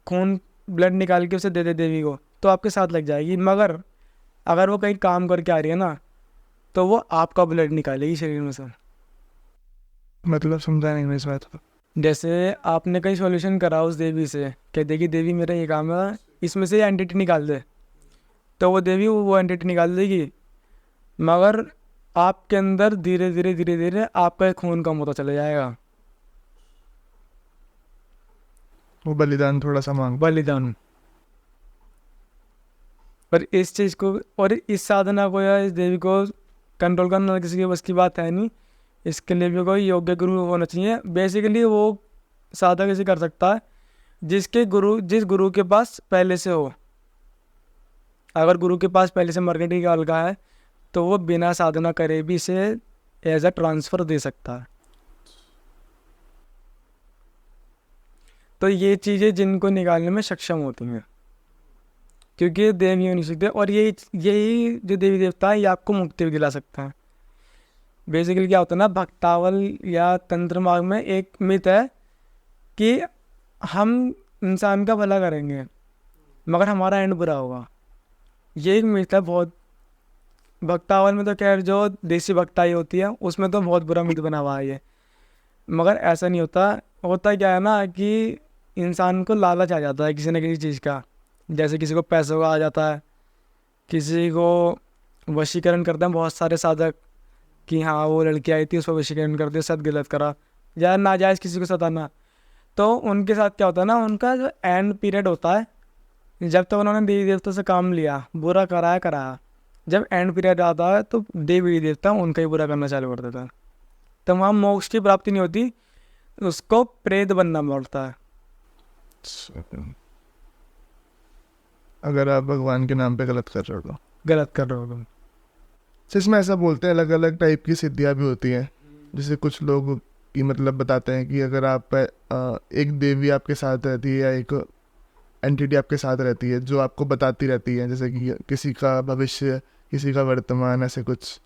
Speaker 1: खून ब्लड निकाल के उसे दे दे देवी को तो आपके साथ लग जाएगी, मगर अगर वो कहीं काम करके आ रही है ना तो वो आपका ब्लड निकालेगी शरीर में से।
Speaker 2: मतलब समझा नहीं मैं इस बात को।
Speaker 1: जैसे आपने कहीं सॉल्यूशन करा उस देवी से, कहते कि देवी मेरा ये काम है, इसमें से एंटिटी निकाल दे, तो वो देवी वो एंटिटी निकाल देगी, मगर आपके अंदर धीरे धीरे धीरे धीरे आपका खून कम होता चला जाएगा।
Speaker 2: वो बलिदान थोड़ा सा मांग।
Speaker 1: बलिदान। पर इस चीज़ को और इस साधना को या इस देवी को कंट्रोल करना किसी के बस की बात है नहीं। इसके लिए भी कोई योग्य गुरु होना चाहिए। बेसिकली वो साधक ऐसे कर सकता है जिस गुरु के पास पहले से हो। अगर गुरु के पास पहले से मरघट की कालका है तो वो बिना साधना करे भी इसे एज अ ट्रांसफ़र दे सकता है। तो ये चीज़ें जिनको निकालने में सक्षम होती हैं, क्योंकि देवी हो नहीं सकते। और यही जो देवी देवता है ये आपको मुक्ति भी दिला सकता है। बेसिकली क्या होता है ना, भक्तावल या तंत्र मार्ग में एक मिथ है कि हम इंसान का भला करेंगे मगर हमारा एंड बुरा होगा। ये एक मिथ है बहुत। भक्तावल में तो खैर जो देसी भक्ताई होती है उसमें तो बहुत बुरा मिथ बना हुआ है ये, मगर ऐसा नहीं होता। होता क्या है ना कि इंसान को लालच आ जाता है किसी न किसी चीज़ का। जैसे किसी को पैसों का आ जाता है, किसी को वशीकरण करते हैं बहुत सारे साधक कि हाँ वो लड़की आई थी उसको वशीकरण कर दिया, साथ गलत करा या नाजायज़ किसी को सताना। तो उनके साथ क्या होता है ना, उनका जो एंड पीरियड होता है, जब तक उन्होंने देवी देवता से काम लिया, बुरा कराया, जब एंड पीरियड आता है तो देवी देवता उनका ही बुरा करना चालू कर देता है। तो वहाँ मोक्ष की प्राप्ति नहीं होती, उसको प्रेत बनना पड़ता है।
Speaker 2: अगर आप भगवान के नाम पे गलत कर रहे हो तो
Speaker 1: गलत कर रहे हो तुम।
Speaker 2: इसमें ऐसा बोलते हैं अलग अलग टाइप की सिद्धियाँ भी होती हैं। जैसे कुछ लोग की मतलब बताते हैं कि अगर आप एक देवी आपके साथ रहती है या एक एंटिटी आपके साथ रहती है जो आपको बताती रहती है, जैसे कि किसी का भविष्य, किसी का वर्तमान, ऐसे कुछ,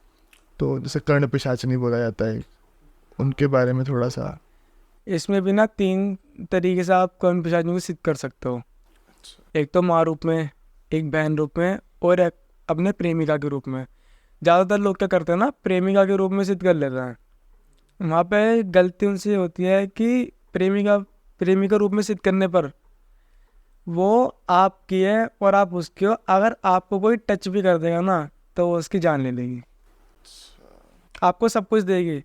Speaker 2: तो जैसे कर्ण पिशाचनी बोला जाता है, उनके बारे में थोड़ा सा।
Speaker 1: इसमें भी ना 3 तरीके से आप कर्ण पिशाचिनी को सिद्ध कर सकते हो। एक तो माँ रूप में, एक बहन रूप में, और एक अपने प्रेमिका के रूप में। ज़्यादातर लोग क्या करते हैं ना, प्रेमिका के रूप में सिद्ध कर लेते हैं। वहाँ पे गलती उनसे होती है कि प्रेमिका रूप में सिद्ध करने पर वो आपकी है और आप उसकी हो। अगर आपको कोई टच भी कर देगा ना तो वो उसकी जान ले लेगी, आपको सब कुछ देगी।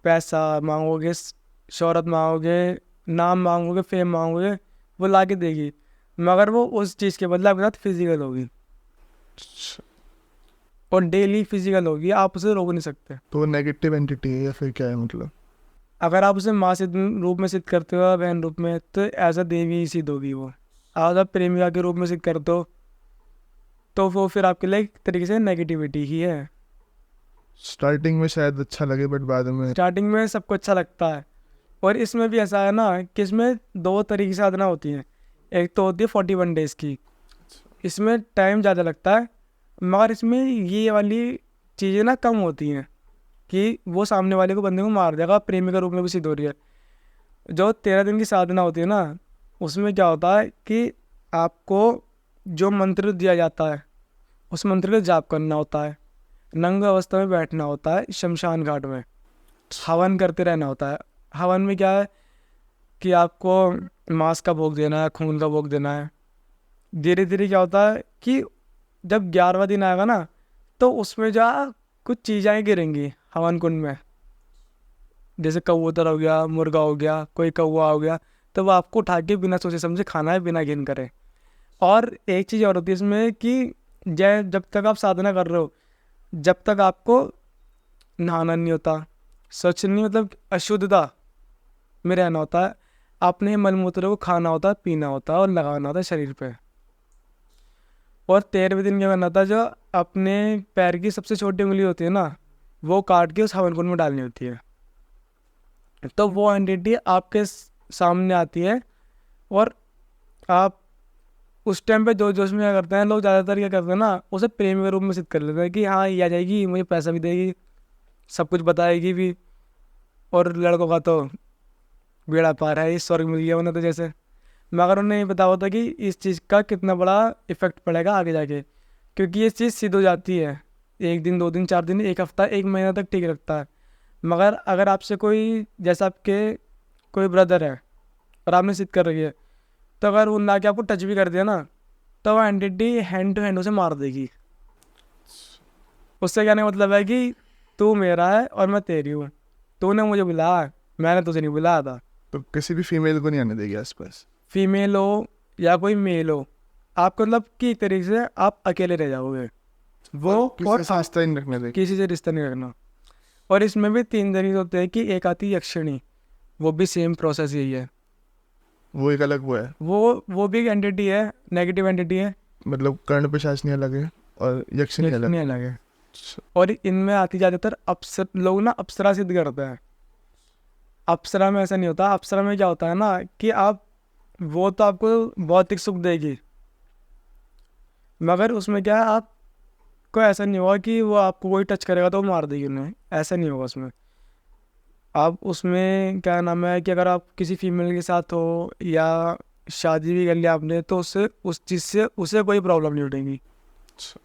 Speaker 1: पैसा मांगोगे, शोहरत मांगोगे, नाम मांगोगे, फेम मांगोगे, वो ला के देगी, मगर वो उस चीज़ के बदले आपके साथ फिजिकल होगी, और डेली फिजिकल होगी, आप उसे रोक नहीं सकते।
Speaker 2: तो वो नेगेटिव एंटिटी है या फिर क्या है मतलब?
Speaker 1: अगर आप उसे माँ सिद्ध रूप में सिद्ध करते हो या बहन रूप में, तो एज अ देवी ही सिद्ध होगी वो। अगर आप प्रेमिका के रूप में सिद्ध करते हो तो वो फिर आपके लिए एक तरीके से नेगेटिविटी ही है।
Speaker 2: स्टार्टिंग में शायद अच्छा लगे बट बाद में
Speaker 1: स्टार्टिंग में सबको अच्छा लगता है। और इसमें भी ऐसा है ना कि इसमें 2 तरीके की साधना होती हैं। एक तो होती है 41 डेज़ की, इसमें टाइम ज़्यादा लगता है, मगर इसमें ये वाली चीज़ें ना कम होती हैं कि वो सामने वाले को, बंदे को मार देगा। प्रेमी का रूप में भी सिद्ध हो रही है। जो 13 दिन की साधना होती है ना, उसमें क्या होता है कि आपको जो मंत्र दिया जाता है उस मंत्र का जाप करना होता है, नंग अवस्था में बैठना होता है, शमशान घाट में हवन करते रहना होता है। हवन में क्या है कि आपको मांस का भोग देना है, खून का भोग देना है। धीरे धीरे क्या होता है कि जब 11वां दिन आएगा ना, तो उसमें जा कुछ चीज़ें गिरेंगी हवन कुंड में, जैसे कबूतर हो गया, मुर्गा हो गया, कोई कौवा हो गया, तो वो आपको उठा के बिना सोचे समझे खाना है, बिना घिन करे। और एक चीज़ और होती है इसमें कि जब तक आप साधना कर रहे हो, जब तक आपको नहाना नहीं होता, स्वच्छ नहीं, मतलब अशुद्धता में रहना होता है। अपने मलमूत्र को खाना होता है, पीना होता है और लगाना होता है शरीर पे। और 13वें दिन क्या करना था, जो अपने पैर की सबसे छोटी उंगली होती है ना, वो काट के उस हवन कुंड में डालनी होती है। तो वो एंटिटी आपके सामने आती है, और आप उस टाइम पे जोश जोश में क्या करते हैं लोग, ज़्यादातर क्या करते हैं ना, उसे प्रेमी के रूप में सिद्ध कर लेते हैं कि हाँ ये आ जाएगी, मुझे पैसा भी देगी, सब कुछ बताएगी भी, और लड़कों का तो बेड़ा पार है, इस स्वर्ग मिल गया उन्हें तो जैसे। मगर उन्हें नहीं पता होता कि इस चीज़ का कितना बड़ा इफेक्ट पड़ेगा आगे जाके, क्योंकि ये चीज़ सिद्ध हो जाती है 1 दिन, 2 दिन, 4 दिन, 1 हफ्ता, 1 महीना तक ठीक रखता है। मगर अगर आपसे कोई, जैसा आपके कोई ब्रदर है और आपने सिद्ध कर रही है, तो अगर वो ना कि आपको टच भी कर दिया ना, तो वो एंटिटी हैंड टू हैंड उसे मार देगी। उससे कहने का मतलब है कि तू मेरा है और मैं तेरी हूँ, तूने मुझे बुलाया, मैंने तुझे नहीं बुलाया था।
Speaker 2: तो किसी भी फीमेल को नहीं आने देगी आसपास?
Speaker 1: फीमेल हो या कोई मेल हो, आपको मतलब कि एक तरीके से आप अकेले रह जाओगे, वो और
Speaker 2: किसी से नहीं रखने देगी?
Speaker 1: किसी से रिश्ता नहीं रखना। और इसमें भी 3 तरीके होते हैं कि एक आती है यक्षिणी, वो भी सेम प्रोसेस यही है।
Speaker 2: वो एक अलग वो है,
Speaker 1: वो भी एक एंटिटी है, नेगेटिव एंटिटी है।
Speaker 2: मतलब कर्ण पिशाचनी अलग है और यक्षिणी अलग।
Speaker 1: यक्षिणी अलग है। और इनमें आती ज़्यादातर अप्सर, लोग ना अप्सरा सिद्ध करते हैं। अप्सरा में ऐसा नहीं होता। अप्सरा में क्या होता है ना कि आप, वो तो आपको भौतिक सुख देगी, मगर उसमें क्या है, आपको ऐसा नहीं होगा कि वो आपको कोई टच करेगा तो वो मार देगी उन्हें, ऐसा नहीं होगा उसमें। आप उसमें क्या नाम है कि अगर आप किसी फीमेल के साथ हो या शादी भी कर लिया आपने, तो उससे, उस चीज़ से उसे कोई प्रॉब्लम नहीं उठेगी।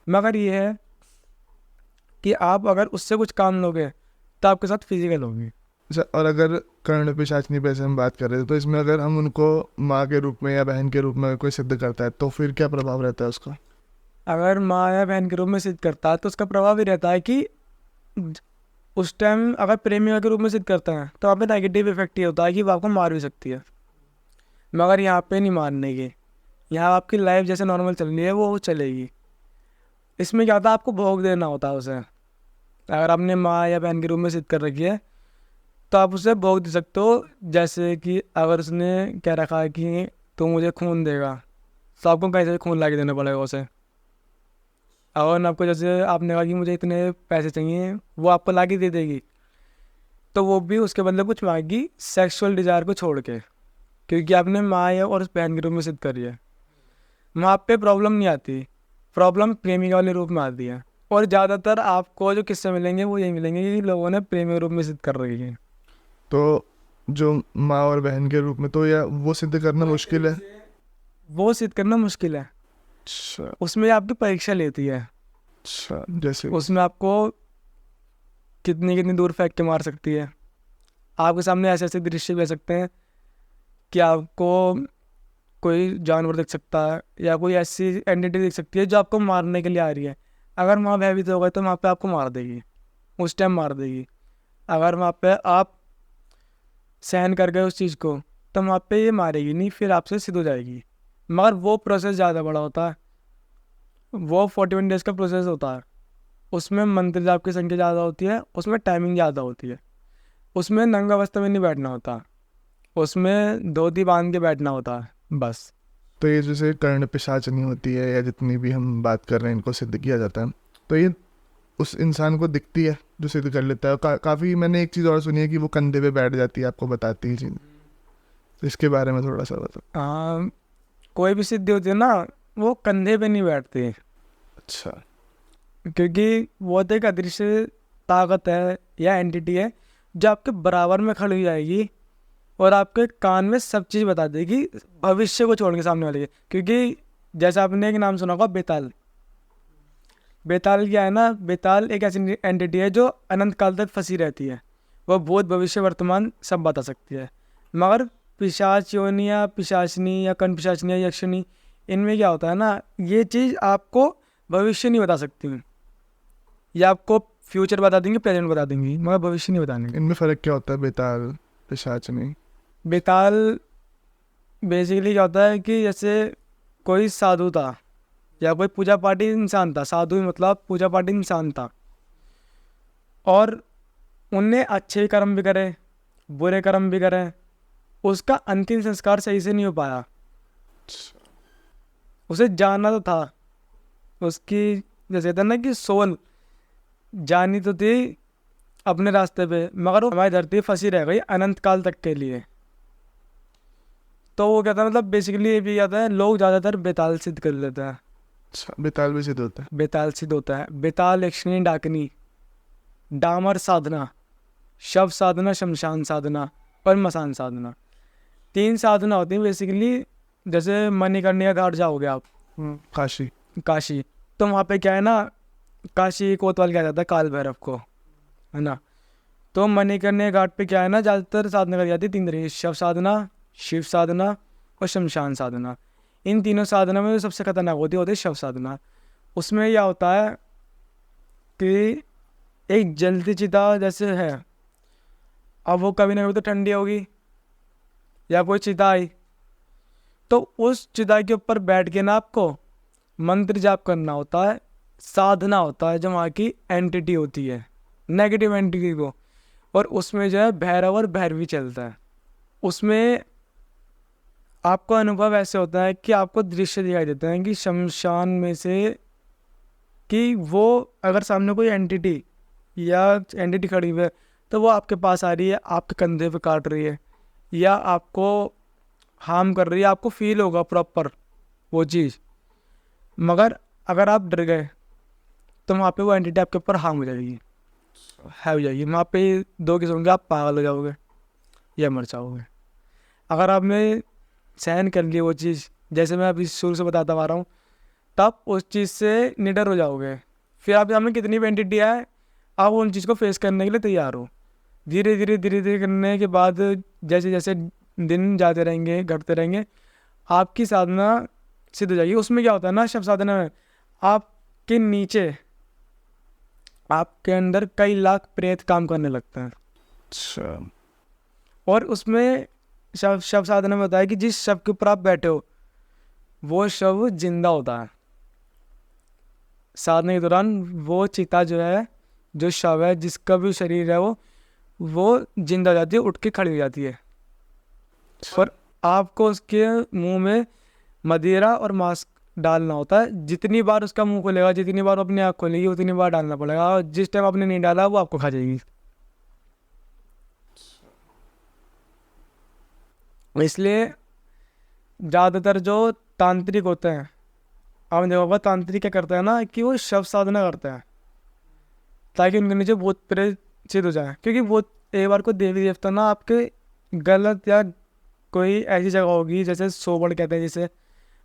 Speaker 1: मगर ये है कि आप अगर उससे कुछ काम लोगे तो आपके साथ फिजिकल होगी।
Speaker 2: अच्छा, और अगर कर्ण पिशाचनी पे से हम बात कर रहे थे, तो इसमें अगर हम उनको माँ के रूप में या बहन के रूप में कोई सिद्ध करता है तो फिर क्या प्रभाव रहता है उसका?
Speaker 1: अगर माँ या बहन के रूप में सिद्ध करता है तो उसका प्रभाव ही रहता है कि उस टाइम अगर प्रेमिका के रूप में सिद्ध करता है तो वहाँ पे नेगेटिव इफेक्ट ये होता है कि वो आपको मार भी सकती है, मगर यहाँ पे नहीं मारने की, यहाँ आपकी लाइफ जैसे नॉर्मल चल रही है वो चलेगी। इसमें क्या होता है, आपको भोग देना होता है उसे। अगर आपने माँ या बहन के रूप में सिद्ध कर रखी है तो आप उसे भोग दे सकते हो। जैसे कि अगर उसने कह रखा है कि तू मुझे खून देगा, तो आपको कहीं से खून ला के देना पड़ेगा उसे। और आपको जैसे आपने कहा कि मुझे इतने पैसे चाहिए, वो आपको ला के दे देगी, तो वो भी उसके बदले कुछ मांगेगी सेक्सुअल डिज़ायर को छोड़ के, क्योंकि आपने माँ या और उस बहन के रूप में सिद्ध करी है। वहाँ पे प्रॉब्लम नहीं आती, प्रॉब्लम प्रेमिका वाले रूप में आती है। और ज़्यादातर आपको जो किस्से मिलेंगे वो यही मिलेंगे कि लोगों ने प्रेमी के रूप में सिद्ध कर रखी है।
Speaker 2: तो जो माँ और बहन के रूप में, तो या वो सिद्ध करना मुश्किल है?
Speaker 1: वो सिद्ध करना मुश्किल है।
Speaker 2: अच्छा
Speaker 1: उसमें आपकी परीक्षा लेती है,
Speaker 2: अच्छा, जैसे
Speaker 1: उसमें आपको कितनी कितनी दूर फेंक के मार सकती है। आपके सामने ऐसे ऐसे दृश्य भी आ सकते हैं कि आपको कोई जानवर दिख सकता है या कोई ऐसी एंटिटी दिख सकती है जो आपको मारने के लिए आ रही है। अगर वहाँ भयभीत हो गए तो वहाँ पे आपको मार देगी, उस टाइम मार देगी। अगर वहाँ पे आप सहन कर गए उस चीज़ को तो वहाँ पे ये मारेगी नहीं, फिर आपसे सिद्ध हो जाएगी। मगर वो प्रोसेस ज़्यादा बड़ा होता है, वो 41 डेज़ का प्रोसेस होता है। उसमें मंत्र जाप की संख्या ज़्यादा होती है, उसमें टाइमिंग ज़्यादा होती है, उसमें नंगा अवस्था में नहीं बैठना होता, उसमें धोती बांध के बैठना होता है बस।
Speaker 2: तो ये जैसे कर्ण पिशाचनी होती है या जितनी भी हम बात कर रहे हैं इनको सिद्ध किया जाता है, तो ये उस इंसान को दिखती है जो सिद्ध कर लेता है। काफ़ी मैंने एक चीज़ और सुनी है कि वो कंधे पे बैठ जाती है, आपको बताती है चीज़, तो इसके बारे में थोड़ा सा बताओ।
Speaker 1: हाँ, कोई भी सिद्धि होती है ना, वो कंधे पे नहीं बैठती,
Speaker 2: अच्छा
Speaker 1: क्योंकि वो तो एक अदृश्य ताकत है या एंटिटी है जो आपके बराबर में खड़ी हो जाएगी और आपके कान में सब चीज़ बता देगी, भविष्य को छोड़ के सामने वाले के। क्योंकि जैसे आपने एक नाम सुना होगा बेताल। बेताल क्या है ना, बेताल एक ऐसी एंटिटी है जो अनंत काल तक फंसी रहती है, वह भूत भविष्य वर्तमान सब बता सकती है। मगर पिशाच योनि या पिशाचनी या कण पिशाचनी या यक्षिणी, इनमें क्या होता है ना, ये चीज़ आपको भविष्य नहीं बता सकती, ये आपको फ्यूचर बता देंगे, प्रेजेंट बता देंगी, मगर भविष्य नहीं बताएंगे।
Speaker 2: इनमें फ़र्क क्या होता है बेताल पिशाचनी?
Speaker 1: बेताल बेसिकली क्या होता है कि जैसे कोई साधु था या कोई पूजा पाठी इंसान था, साधु मतलब पूजा पाठी इंसान था, और उनने अच्छे कर्म भी करे बुरे कर्म भी करे, उसका अंतिम संस्कार सही से नहीं हो पाया। उसे जाना तो था, उसकी जैसे कहते हैं ना कि सोल जानी तो थी अपने रास्ते पे, मगर वो हमारी धरती फंसी रह गई अनंत काल तक के लिए। तो वो कहता है मतलब बेसिकली ये भी कहता है, लोग ज़्यादातर बेताल सिद्ध कर लेते हैं।
Speaker 2: अच्छा, बेताल भी सिद्ध होता है?
Speaker 1: बेताल सिद्ध होता है। बेताल, यक्षिणी, डाकनी, डामर साधना, शव साधना, शमशान साधना और मसान साधना, 3 साधना होती हैं बेसिकली। जैसे मणिकर्णिका घाट जाओगे आप,
Speaker 2: काशी।
Speaker 1: काशी, तो वहाँ पे क्या है ना, काशी कोतवाल कहा जाता है काल भैरव को, है ना। तो मणिकर्णिका घाट पे क्या है ना, ज़्यादातर साधना करी जाती है 3 तरह की, शव साधना, शिव साधना और शमशान साधना। इन तीनों साधना में जो सबसे खतरनाक होती है शव साधना। उसमें क्या होता है कि एक जलती चिता जैसे है, अब वो कभी ना कभी तो ठंडी होगी या कोई चिता आई, तो उस चिता के ऊपर बैठ के ना आपको मंत्र जाप करना होता है, साधना होता है जो वहाँ की एंटिटी होती है, नेगेटिव एंटिटी को। और उसमें जो है भैरव और भैरवी चलता है। उसमें आपको अनुभव ऐसे होता है कि आपको दृश्य दिखाई देते हैं कि शमशान में से कि वो अगर सामने कोई एंटिटी या एंटिटी खड़ी हुई है तो वो आपके पास आ रही है, आपके कंधे पे काट रही है या आपको हार्म कर रही है, आपको फील होगा प्रॉपर वो चीज़। मगर अगर आप डर गए तो वहाँ पे वो एंटिटी आपके ऊपर हार्म हो जाएगी, है हो जाएगी। वहाँ पे 2 किस्म के, आप पागल हो जाओगे या मर जाओगे। अगर आपने सहन कर लिए वो चीज़, जैसे मैं अभी शुरू से बताता आ रहा हूँ, तब उस चीज़ से निडर हो जाओगे। फिर आपके सामने कितनी भी एंटिटी आए, आप उन चीज़ को फेस करने के लिए तैयार हो। धीरे धीरे करने के बाद जैसे जैसे दिन जाते रहेंगे, घटते रहेंगे, आपकी साधना सिद्ध हो जाएगी। उसमें क्या होता है ना, शव साधना में आपके नीचे आपके अंदर कई लाख प्रेत काम करने लगते हैं।
Speaker 2: अच्छा।
Speaker 1: और उसमें शव साधना में बताया कि जिस शव के ऊपर आप बैठे हो वो शव जिंदा होता है। साधना के दौरान वो चिता जो है, जो शव है, जिसका भी शरीर है, वो जिंदा हो जाती है, उठ के खड़ी हो जाती है। और आपको उसके मुंह में मदिरा और मांस डालना होता है। जितनी बार उसका मुंह खोलेगा, जितनी बार वो अपनी आँख खोलेगी, उतनी बार डालना पड़ेगा। और जिस टाइम आपने नहीं डाला वो आपको खा जाएगी। इसलिए ज़्यादातर जो तांत्रिक होते हैं, आपने देखा होगा तांत्रिक क्या करते हैं ना, कि वो शव साधना करते हैं ताकि उनके नीचे भूत प्रेत चित हो जाए। क्योंकि वो एक बार को देवी देवता ना आपके गलत या कोई ऐसी जगह होगी, जैसे सोबड़ कहते हैं, जैसे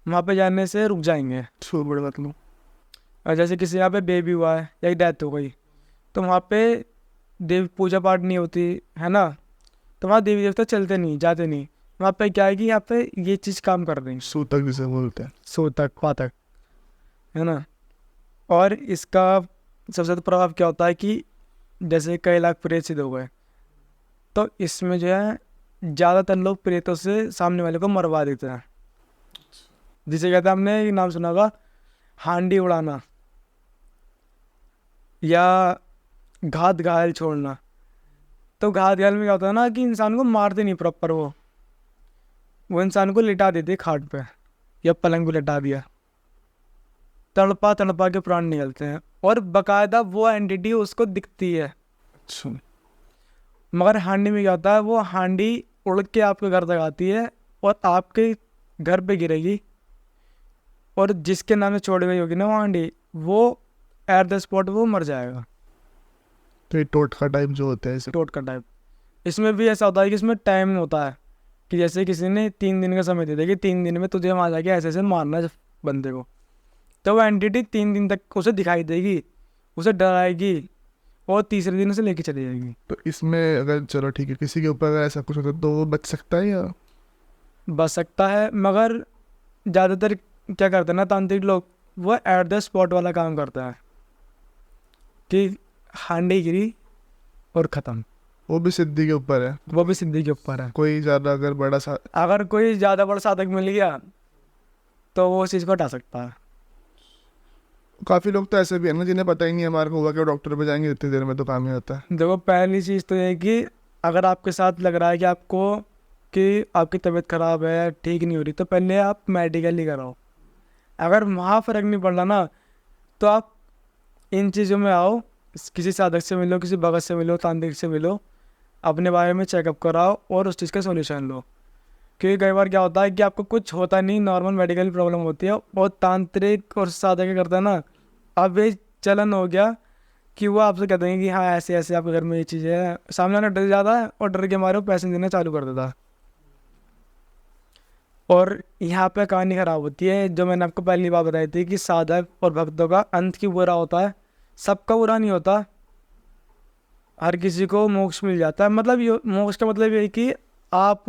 Speaker 1: वहाँ पे जाने से रुक जाएंगे।
Speaker 2: छोड़ मतलब।
Speaker 1: और जैसे किसी यहाँ पे बेबी हुआ है या डेथ हो गई, तो वहाँ पे देव पूजा पाठ नहीं होती है ना, तो वहाँ देवी देवता चलते नहीं, जाते नहीं। वहाँ पे क्या है कि यहाँ पे ये चीज़ काम कर रही है,
Speaker 2: सूतक जिसे बोलते हैं।
Speaker 1: सोतक पातक, है ना। और इसका सबसे ज़्यादा प्रभाव क्या होता है कि जैसे कई लाख प्रेत सिद्ध हो गए, तो इसमें जो है ज़्यादातर लोग प्रेतों से सामने वाले को मरवा देते हैं। जिसे कहते हैं, हमने एक नाम सुना होगा, हांडी उड़ाना या घात घायल छोड़ना। तो घात घायल में क्या होता है ना, कि इंसान को मारते नहीं प्रॉपर, वो इंसान को लिटा देते खाट पे या पलंग पे लिटा दिया, तड़पा तड़पा के प्राण निकलते हैं। और बकायदा वो एंटिटी उसको दिखती है।
Speaker 2: अच्छा।
Speaker 1: मगर हांडी में क्या होता है, वो हांडी उड़ के आपके घर तक आती है और आपके घर पे गिरेगी। और जिसके नाम से छोड़ गई होगी ना वो हांडी, वो एट द स्पॉट वो मर जाएगा।
Speaker 2: तो ये टोटका टाइप जो होता है इसे।
Speaker 1: टोट का टाइप। इसमें भी ऐसा होता है कि इसमें टाइम होता है, कि जैसे किसी ने 3 दिन का समय दे दिया कि 3 दिन में तुझे वहाँ जाके ऐसे ऐसे मारना है बंदे को, तो वो एंटिटी 3 दिन तक उसे दिखाई देगी, उसे डराएगी और तीसरे दिन उसे लेके चली जाएगी।
Speaker 2: तो इसमें अगर चलो ठीक है, किसी के ऊपर अगर ऐसा कुछ होता है तो वो बच सकता है या?
Speaker 1: बच सकता है, मगर ज़्यादातर क्या करते हैं ना तांत्रिक लोग, वो एट द स्पॉट वाला काम करता है कि हांडी गिरी और ख़त्म।
Speaker 2: वो भी सिद्धि के ऊपर है।
Speaker 1: वो भी सिद्धि के ऊपर है।
Speaker 2: कोई ज़्यादा अगर बड़ा सा
Speaker 1: अगर कोई ज़्यादा बड़ा साधक मिल गया तो वो उस चीज़ को हटा सकता है।
Speaker 2: काफ़ी लोग तो ऐसे भी है ना जिन्हें पता ही नहीं है हमारे को हुआ कि डॉक्टर पे जाएंगे इतनी देर में तो काम ही होता है।
Speaker 1: देखो, पहली चीज़ तो ये है कि अगर आपके साथ लग रहा है कि आपको कि आपकी तबीयत ख़राब है, ठीक नहीं हो रही, तो पहले आप मेडिकल ही कराओ। अगर वहाँ फ़र्क नहीं पड़ रहा ना, तो आप इन चीज़ों में आओ, किसी साधक से मिलो, किसी भगत से मिलो, तांत्रिक से मिलो, अपने बारे में चेकअप कराओ और उस चीज़ का सोल्यूशन लो। क्योंकि कई बार क्या होता है कि आपको कुछ होता नहीं, नॉर्मल मेडिकल प्रॉब्लम होती है, और तांत्रिक और साधक क्या करता है ना, अब ये चलन हो गया कि वो आपसे कहते हैं कि हाँ ऐसे ऐसे आपके घर में ये चीज़ है। सामने वाला डर जाता है और डर के मारे वो पैसे देना चालू कर देता है। और यहाँ पे कहानी ख़राब होती है, जो मैंने आपको पहली बार बताई थी कि साधक और भक्तों का अंत क्यों बुरा होता है। सबका बुरा नहीं होता, हर किसी को मोक्ष मिल जाता है। मतलब ये मोक्ष का मतलब ये है कि आप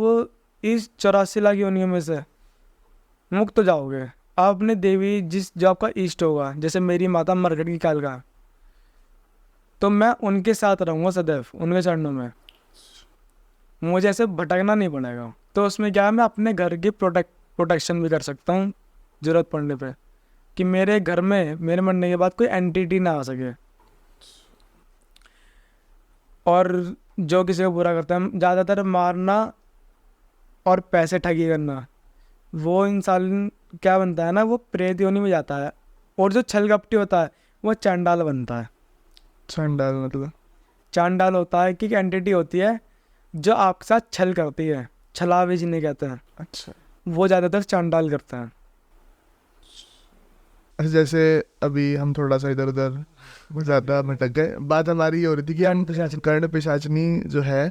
Speaker 1: इस 84 लाख योनियों में से मुक्त हो जाओगे। आप अपने देवी जो आपका इष्ट होगा, जैसे मेरी माता मरघट की कालका, तो मैं उनके साथ रहूँगा सदैव, उनके चरणों में। मुझे ऐसे भटकना नहीं पड़ेगा। तो उसमें क्या है, मैं अपने घर की प्रोटेक्शन भी कर सकता हूँ ज़रूरत पड़ने पे, कि मेरे घर में मेरे मरने के बाद कोई एंटिटी ना आ सके। और जो किसी को बुरा करता है, ज़्यादातर मारना और पैसे ठगी करना, वो इंसान क्या बनता है ना, वो प्रेत योनि में जाता है। और जो छल कपटी होता है वो चांडाल बनता है।
Speaker 2: चांडाल मतलब?
Speaker 1: चांडाल होता है कि एंटिटी होती है जो आपके साथ छल करती है, छलावे जिन्हें कहते हैं,
Speaker 2: अच्छा।
Speaker 1: वो ज़्यादातर चांडाल करता है।
Speaker 2: अच्छा, जैसे अभी हम थोड़ा सा इधर उधर ज़्यादा भटक गए। बात हमारी ये हो रही थी कि हम कर्ण पिशाचनी जो है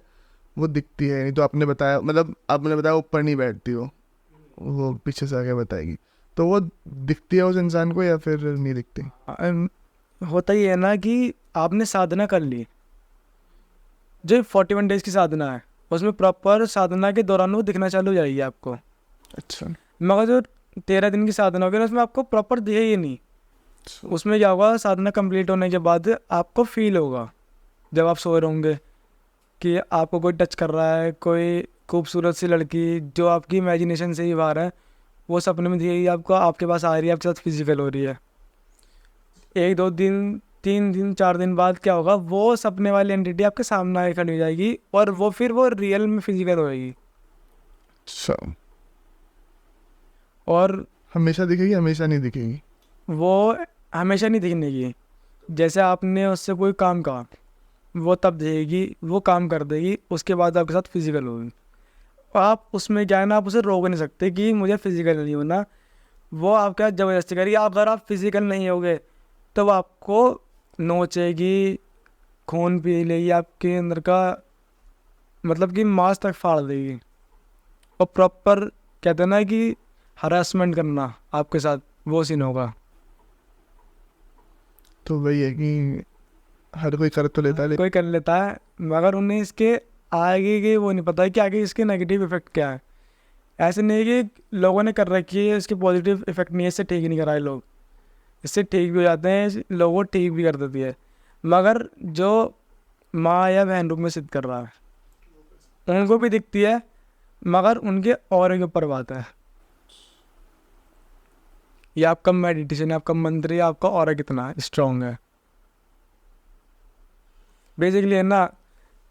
Speaker 2: वो दिखती है, नहीं तो आपने बताया, मतलब आपने बताया ऊपर नहीं बैठती वो पीछे से आके बताएगी, तो वो दिखती है उस इंसान को या फिर नहीं दिखती?
Speaker 1: होता ही है ना कि आपने साधना कर ली, जो 41 डेज़ की साधना है, उसमें प्रॉपर साधना के दौरान वो दिखना चालू हो जाएगी आपको।
Speaker 2: अच्छा।
Speaker 1: मगर जो 13 दिन की साधना होगी ना, उसमें आपको प्रॉपर दिखे ही नहीं। उसमें क्या होगा, साधना कंप्लीट होने के बाद आपको फील होगा जब आप सो रहे होंगे कि आपको कोई टच कर रहा है, कोई खूबसूरत सी लड़की जो आपकी इमेजिनेशन से ही बाहर है, वो सपने में दिखेगी आपको, आपके पास आ रही है, आपके साथ फिजिकल हो रही है। 1 2 दिन 3 दिन 4 दिन बाद क्या होगा, वो सपने वाली एंटिटी आपके सामने आके खड़ी हो जाएगी और वो फिर वो रियल में फिजिकल होएगी।
Speaker 2: अच्छा,
Speaker 1: और
Speaker 2: हमेशा दिखेगी, हमेशा नहीं दिखेगी?
Speaker 1: वो हमेशा नहीं दिखने की। जैसे आपने उससे कोई काम कहा, वो तब देगी, वो काम कर देगी, उसके बाद आपके साथ फिजिकल होगी। आप उसमें क्या है ना, आप उसे रोक नहीं सकते कि मुझे फिजिकल नहीं होना, वो आपके साथ ज़बरदस्ती करेगी। अगर आप फिजिकल नहीं होगे तो वो आपको नोचेगी, खून पी लेगी आपके अंदर का, मतलब कि मांस तक फाड़ देगी। और प्रॉपर कहते हैं ना कि हरासमेंट करना आपके साथ, वो सीन होगा।
Speaker 2: तो वही है कि हर कोई कर तो लेता है, लेकिन
Speaker 1: कोई कर लेता है, मगर उन्हें इसके आगे की वो नहीं पता है कि आगे इसके नेगेटिव इफेक्ट क्या है। ऐसे नहीं है कि लोगों ने कर रखी है, इसके पॉजिटिव इफेक्ट नहीं है, इससे ठीक नहीं कराए लोग, इससे ठीक भी हो जाते हैं, लोगों को ठीक भी कर देती है। मगर जो माँ या बहन रूप में सिद्ध कर रहा है उनको भी दिखती है, मगर उनके और के ऊपर बात है। ये आपका मेडिटेशन है, आपका मंत्र है, आपका और कितना स्ट्रांग है। बेसिकली है ना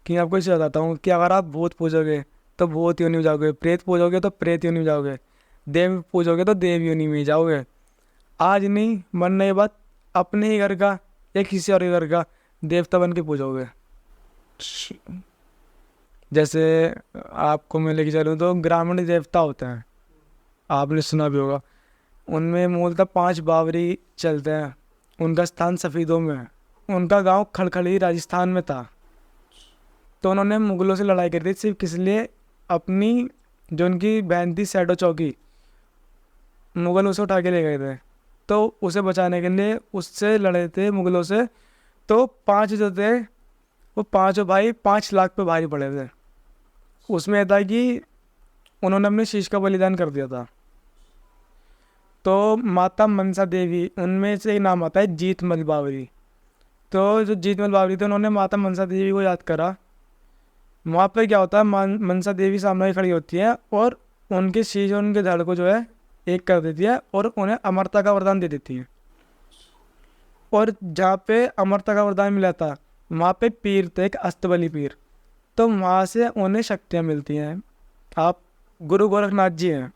Speaker 1: कि आपको इसे बताता हूँ कि अगर आप भूत पूजोगे तो भूत योनि में जाओगे, प्रेत पूजोगे तो प्रेत योनि में जाओगे, देव पूजोगे तो देव योनि में जाओगे। आज नहीं, मरने के बाद अपने ही घर का या किसी और के घर का देवता बन के पूजोगे। जैसे आपको मैं लेके चलूँ तो ग्रामीण देवता होते हैं, आपने सुना भी होगा। उनमें मूलतः 5 बावरी चलते हैं, उनका स्थान सफ़ीदों में है। उनका गांव खड़खड़ी राजस्थान में था। तो उन्होंने मुगलों से लड़ाई करी थी, सिर्फ किस लिए, अपनी जो उनकी बहन थी सैडो चौकी, मुगल उसे उठा के ले गए थे, तो उसे बचाने के लिए उससे लड़े थे मुगलों से। तो 5 जो थे, वो 5 भाई 5 लाख पे भारी पड़े थे। उसमें यह था कि उन्होंने अपने शीश का बलिदान कर दिया था। तो माता मनसा देवी, उनमें से एक नाम आता है जीतमल बावरी। तो जो जीतमल बावरी थे, उन्होंने माता मनसा देवी को याद करा। वहाँ पे क्या होता है, मनसा देवी सामने खड़ी होती है और उनके शीश और उनके धड़ को जो है एक कर देती है और उन्हें अमरता का वरदान दे देती है। और जहाँ पे अमरता का वरदान मिला था, वहाँ पे पीर थे, एक अस्तबली पीर। तो वहाँ से उन्हें शक्तियाँ मिलती हैं। आप गुरु गोरखनाथ जी हैं,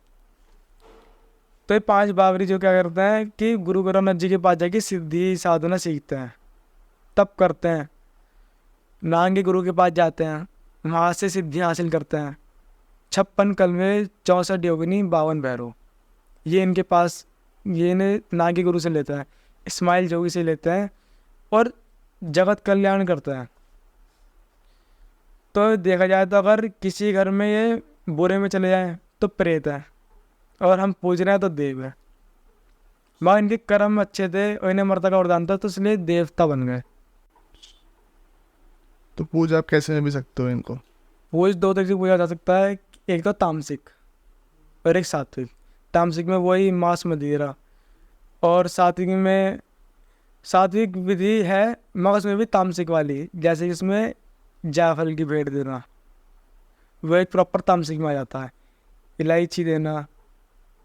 Speaker 1: तो ये 5 बावरी जो क्या करते हैं कि गुरु गोरखनाथ जी के पास जाके सिद्धि साधना सीखते हैं, तप करते हैं, नांगे गुरु के पास जाते हैं, वहाँ से सिद्धियाँ हासिल करते हैं। 56 कलमे 64 योगिनी 52 भैरव, ये इनके पास, ये इन्हें नागे गुरु से लेता है, इस्माइल जोगी से लेते हैं और जगत कल्याण करता है। तो देखा जाए तो अगर किसी घर में ये बुरे में चले जाए तो प्रेत है, और हम पूज रहे हैं तो देव है। मगर इनके कर्म अच्छे थे और इन्हें मर्दा का वरदान था, तो इसलिए देवता बन गए।
Speaker 2: तो पूजा आप कैसे में भी सकते हो इनको?
Speaker 1: पूज 2 तरह से पूजा जा सकता है, एक तो तामसिक और एक सात्विक। तामसिक में वही मांस मदिरा, और सात्विक विधि है, मगर उसमें भी तामसिक वाली, जैसे कि इसमें जायफल की भेंट देना, वो एक प्रॉपर तामसिक में आ जाता है। इलायची देना,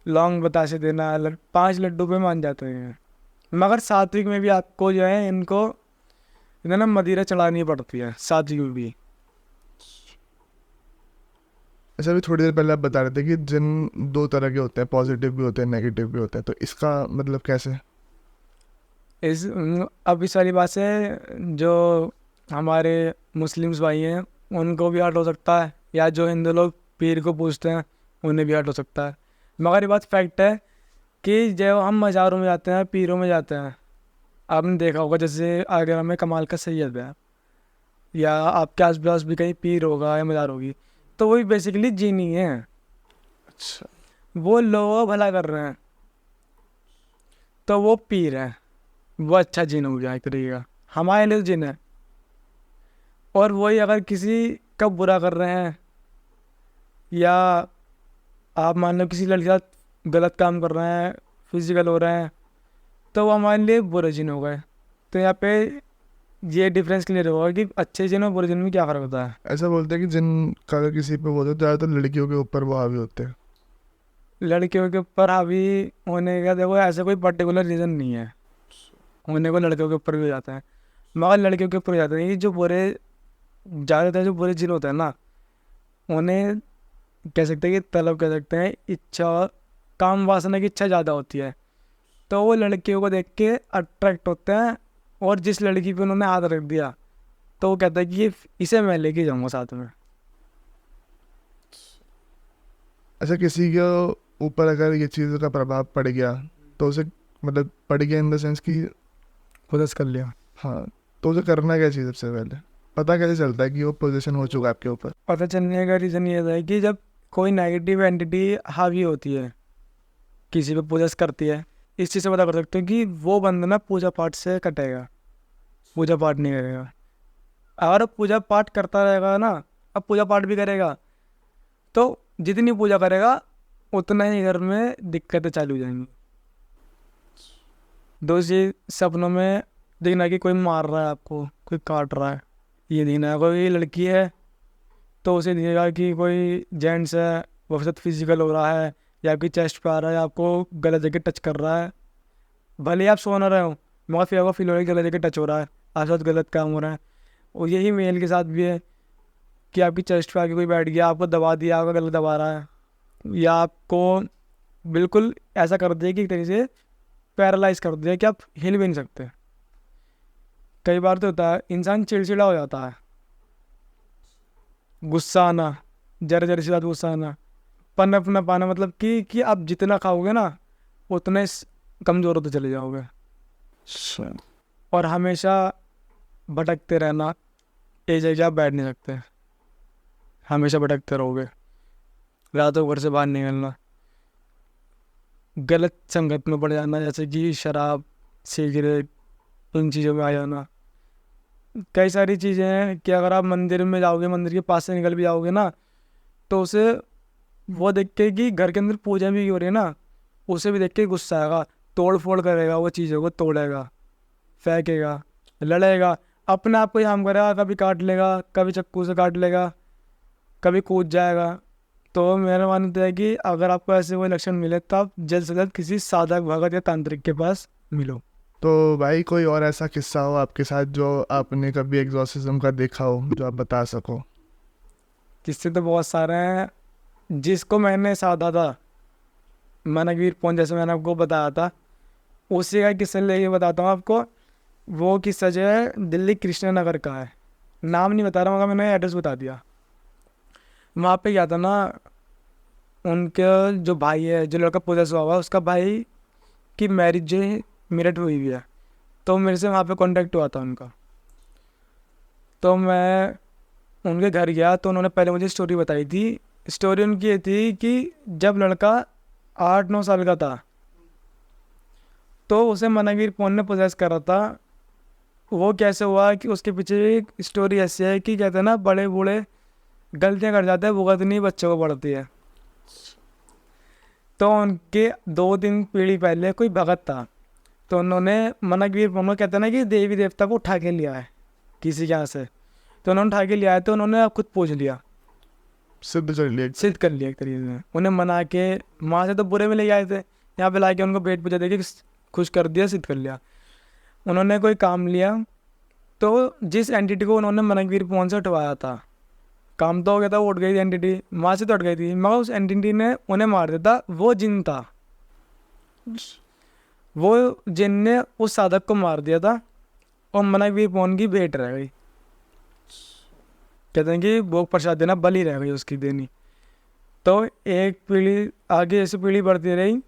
Speaker 1: लौंग बतासे देना, 5 लड्डू पे मान जाते हैं। मगर सात्विक में भी आपको जो है इनको इन्हें ना मदिरा चढ़ानी पड़ती है, सात्विक में भी।
Speaker 2: अच्छा, अभी थोड़ी देर पहले आप बता रहे थे कि जिन 2 तरह के होते हैं, पॉजिटिव भी होते हैं, नेगेटिव भी होते हैं, तो इसका मतलब कैसे?
Speaker 1: अब इस वाली बात से जो हमारे मुस्लिम्स भाई हैं उनको भी हर्ट हो सकता है, या जो हिंदू लोग पीर को पूजते हैं उन्हें भी हर्ट हो सकता है। मगर ये बात फैक्ट है कि जब हम मज़ारों में जाते हैं, पीरों में जाते हैं, आपने देखा होगा जैसे आगरा में कमाल का सैयद है, या आपके आसपास भी कहीं पीर होगा या मज़ार होगी, तो वही बेसिकली जीनी है।
Speaker 2: अच्छा,
Speaker 1: वो लोगों का भला कर रहे हैं, तो वो पीर है, वो अच्छा जिन हो गया एक तरीके का, हमारे लिए जिन है। और वही अगर किसी का बुरा कर रहे हैं, या आप मान लो किसी लड़के के साथ गलत काम कर रहे हैं, फिजिकल हो रहे हैं, तो वो हमारे लिए बुरे जिन हो गए। तो यहाँ पे ये डिफरेंस क्लियर होगा कि अच्छे जिन और बुरे जिन में क्या फ़र्क होता है।
Speaker 2: ऐसा बोलते हैं कि जिन का अगर किसी पे बोलते हैं ज़्यादातर लड़कियों के ऊपर वो हावी होते हैं।
Speaker 1: लड़कियों के ऊपर हावी होने का देखो ऐसा कोई पर्टिकुलर रीज़न नहीं है, होने को लड़कियों के ऊपर भी हो जाता है, मगर लड़कियों के ऊपर हो जाता है। ये जो बुरे ज़्यादातर जो बुरे जिन होते हैं ना, उन्हें कह सकते हैं कि तलब कह सकते हैं, इच्छा, काम वासना की इच्छा ज़्यादा होती है। तो वो लड़कियों को देख के अट्रैक्ट होते हैं, और जिस लड़की पे उन्होंने हाथ रख दिया तो वो कहता है कि ये इसे मैं लेके जाऊँगा साथ में।
Speaker 2: अच्छा, किसी के ऊपर अगर ये चीज़ का प्रभाव पड़ गया तो उसे मतलब पड़ गया इन द सेंस कि
Speaker 1: खुदस कर लिया।
Speaker 2: हाँ, तो उसे करना क्या चाहिए सबसे पहले? पता कैसे चलता है कि वो पोजीशन हो चुका है आपके ऊपर?
Speaker 1: पता चलने का रीज़न ये है कि जब कोई नेगेटिव एंटिटी हावी होती है, किसी पे पोजेस करती है, इस चीज़ से पता कर सकते हो कि वो बंदा ना पूजा पाठ से कटेगा, पूजा पाठ नहीं करेगा। अगर पूजा पाठ करता रहेगा ना, अब पूजा पाठ भी करेगा तो जितनी पूजा करेगा उतना ही घर में दिक्कतें चालू हो जाएंगी। दूसरी, सपनों में देखना कि कोई मार रहा है आपको, कोई काट रहा है, ये देखना है। कोई लड़की है तो उसे दिखेगा कि कोई जेंट्स है, वो साथ फिजिकल हो रहा है, या आपकी चेस्ट पे आ रहा है, आपको गलत जगह टच कर रहा है, भले ही आप सो ना रहे हो, मगर फिर आपको फील हो रहा है कि गलत जगह टच हो रहा है, आपके साथ गलत काम हो रहा है। और यही मेल के साथ भी है कि आपकी चेस्ट पे आके कोई बैठ गया, आपको दबा दिया, आपका गलत दबा रहा है, या आपको बिल्कुल ऐसा कर दिया कि एक तरीके से पैरालाइज कर दिया कि आप हिल भी नहीं सकते। कई बार तो होता है इंसान चिड़चिड़ा हो जाता है, गुस्सा आना, जरा जरा सी बात गुस्सा आना, पनप ना पाना, मतलब कि आप जितना खाओगे ना उतने कमज़ोर होते चले जाओगे। और हमेशा भटकते रहना, एक जगह आप बैठ नहीं सकते, हमेशा भटकते रहोगे, रातों को घर से बाहर नहीं निकलना, गलत संगत में पड़ जाना, जैसे कि शराब, सिगरेट, इन चीज़ों में आ जाना। कई सारी चीज़ें हैं कि अगर आप मंदिर में जाओगे, मंदिर के पास से निकल भी जाओगे ना, तो उसे वो देख के कि घर के अंदर पूजा भी हो रही है ना, उसे भी देख के गुस्सा आएगा, तोड़ फोड़ करेगा, वो चीज़ों को तोड़ेगा, फेंकेगा, लड़ेगा, अपने आप को ही हार्म करेगा, कभी काट लेगा, कभी चाकू से काट लेगा, कभी कूद जाएगा। तो मेरा मानना है कि अगर आपको ऐसे कोई लक्षण मिले तो आप जल्द से जल्द किसी साधक भगत या तांत्रिक के पास मिलो।
Speaker 2: तो भाई कोई और ऐसा किस्सा हो आपके साथ जो आपने कभी एग्जॉर्सिज्म का देखा हो जो आप बता सको?
Speaker 1: किससे तो बहुत सारे हैं, जिसको मैंने साधा था मनवीर पौन, जैसे मैंने आपको बताया था, उसी का किस्सा लेके बताता हूँ आपको। वो किस्सा जो है दिल्ली कृष्णा नगर का है, नाम नहीं बता रहा मगर मैंने एड्रेस बता दिया। वहाँ पे क्या था ना, उनके जो भाई है, जो लड़का पोजेस हुआ उसका भाई की मैरिज जो है मेरठ हुई हुई है, तो मेरे से वहाँ पे कांटेक्ट हुआ था उनका। तो मैं उनके घर गया तो उन्होंने पहले मुझे स्टोरी बताई थी। स्टोरी उनकी ये थी कि जब लड़का 8-9 साल का था तो उसे मनवीर पौन ने पोजेस करा था। वो कैसे हुआ कि उसके पीछे एक स्टोरी ऐसी है कि कहते हैं ना, बड़े बूढ़े गलतियाँ कर जाते हैं, भुगतनी बच्चों को पड़ती है। तो उनके 2-3 पीढ़ी पहले कोई भगत था, तो उन्होंने मनवीर पौन को, कहते हैं ना कि देवी देवता को उठा के लिया है किसी के यहाँ से, तो उन्होंने उठा के लिया है, तो उन्होंने खुद पूछ लिया,
Speaker 2: सिद्ध कर लिया?
Speaker 1: सिद्ध कर लिया एक तरीके से। उन्हें मना के वहाँ से तो बुरे में ले आए थे, यहाँ पे ला के उनको पेट पूजा देके खुश कर दिया, सिद्ध कर लिया। उन्होंने कोई काम लिया, तो जिस एंटिटी को उन्होंने मनवीर पौन से उठवाया था, काम तो हो गया था, वो उठ गई थी एंटिटी, वहाँ से तो उठ गई थी, मगर उस एंटिटी ने उन्हें मार दिया था। वो जिन था, वो जिन ने उस साधक को मार दिया था और मनवीर पौन की भेंट रह गई। कहते हैं कि भोग प्रसाद देना बलि रह गई उसकी देनी। तो एक पीढ़ी आगे ऐसे पीढ़ी बढ़ती रही,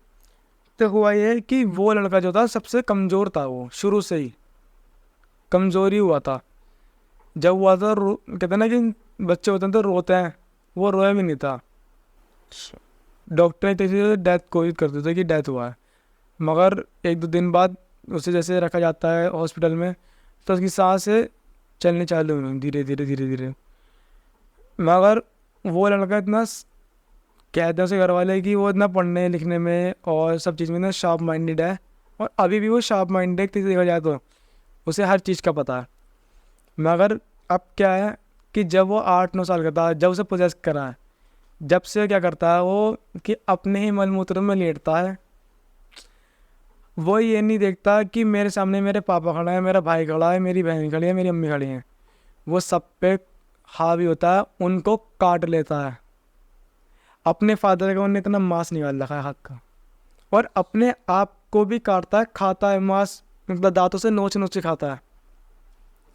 Speaker 1: तो हुआ ये कि वो लड़का जो था सबसे कमज़ोर था, वो शुरू से ही कमज़ोरी हुआ था। जब हुआ था कहते हैं ना कि बच्चे होते हैं तो रोते हैं, वो रोया भी नहीं था। डॉक्टर एक तरीके से डेथ कोशिश करते थे कि डेथ हुआ है, मगर 1-2 दिन बाद उसे जैसे रखा जाता है हॉस्पिटल में, तो उसकी सांस चलनी चालू हुई धीरे धीरे धीरे धीरे। मगर वो लड़का इतना, कहते हैं उसे घर वाले कि वो इतना पढ़ने लिखने में और सब चीज़ में इतना शार्प माइंडेड है, और अभी भी वो शार्प माइंड है, किसी देखा जाए तो उसे हर चीज़ का पता है। मगर अब क्या है कि जब वो 8-9 साल का था, जब उसे पोजेस करा है, जब से क्या करता है वो कि अपने ही मलमूत्र में लेटता है। वो ये नहीं देखता कि मेरे सामने मेरे पापा खड़ा है, मेरा भाई खड़ा है, मेरी बहन खड़ी है, मेरी अम्मी खड़ी है। वो सब पे हावी होता है, उनको काट लेता है। अपने फादर का उन्होंने इतना मांस निकाल रखा है हाथ का, और अपने आप को भी काटता है, खाता है मांस, मतलब दांतों से नोच नोच के खाता है।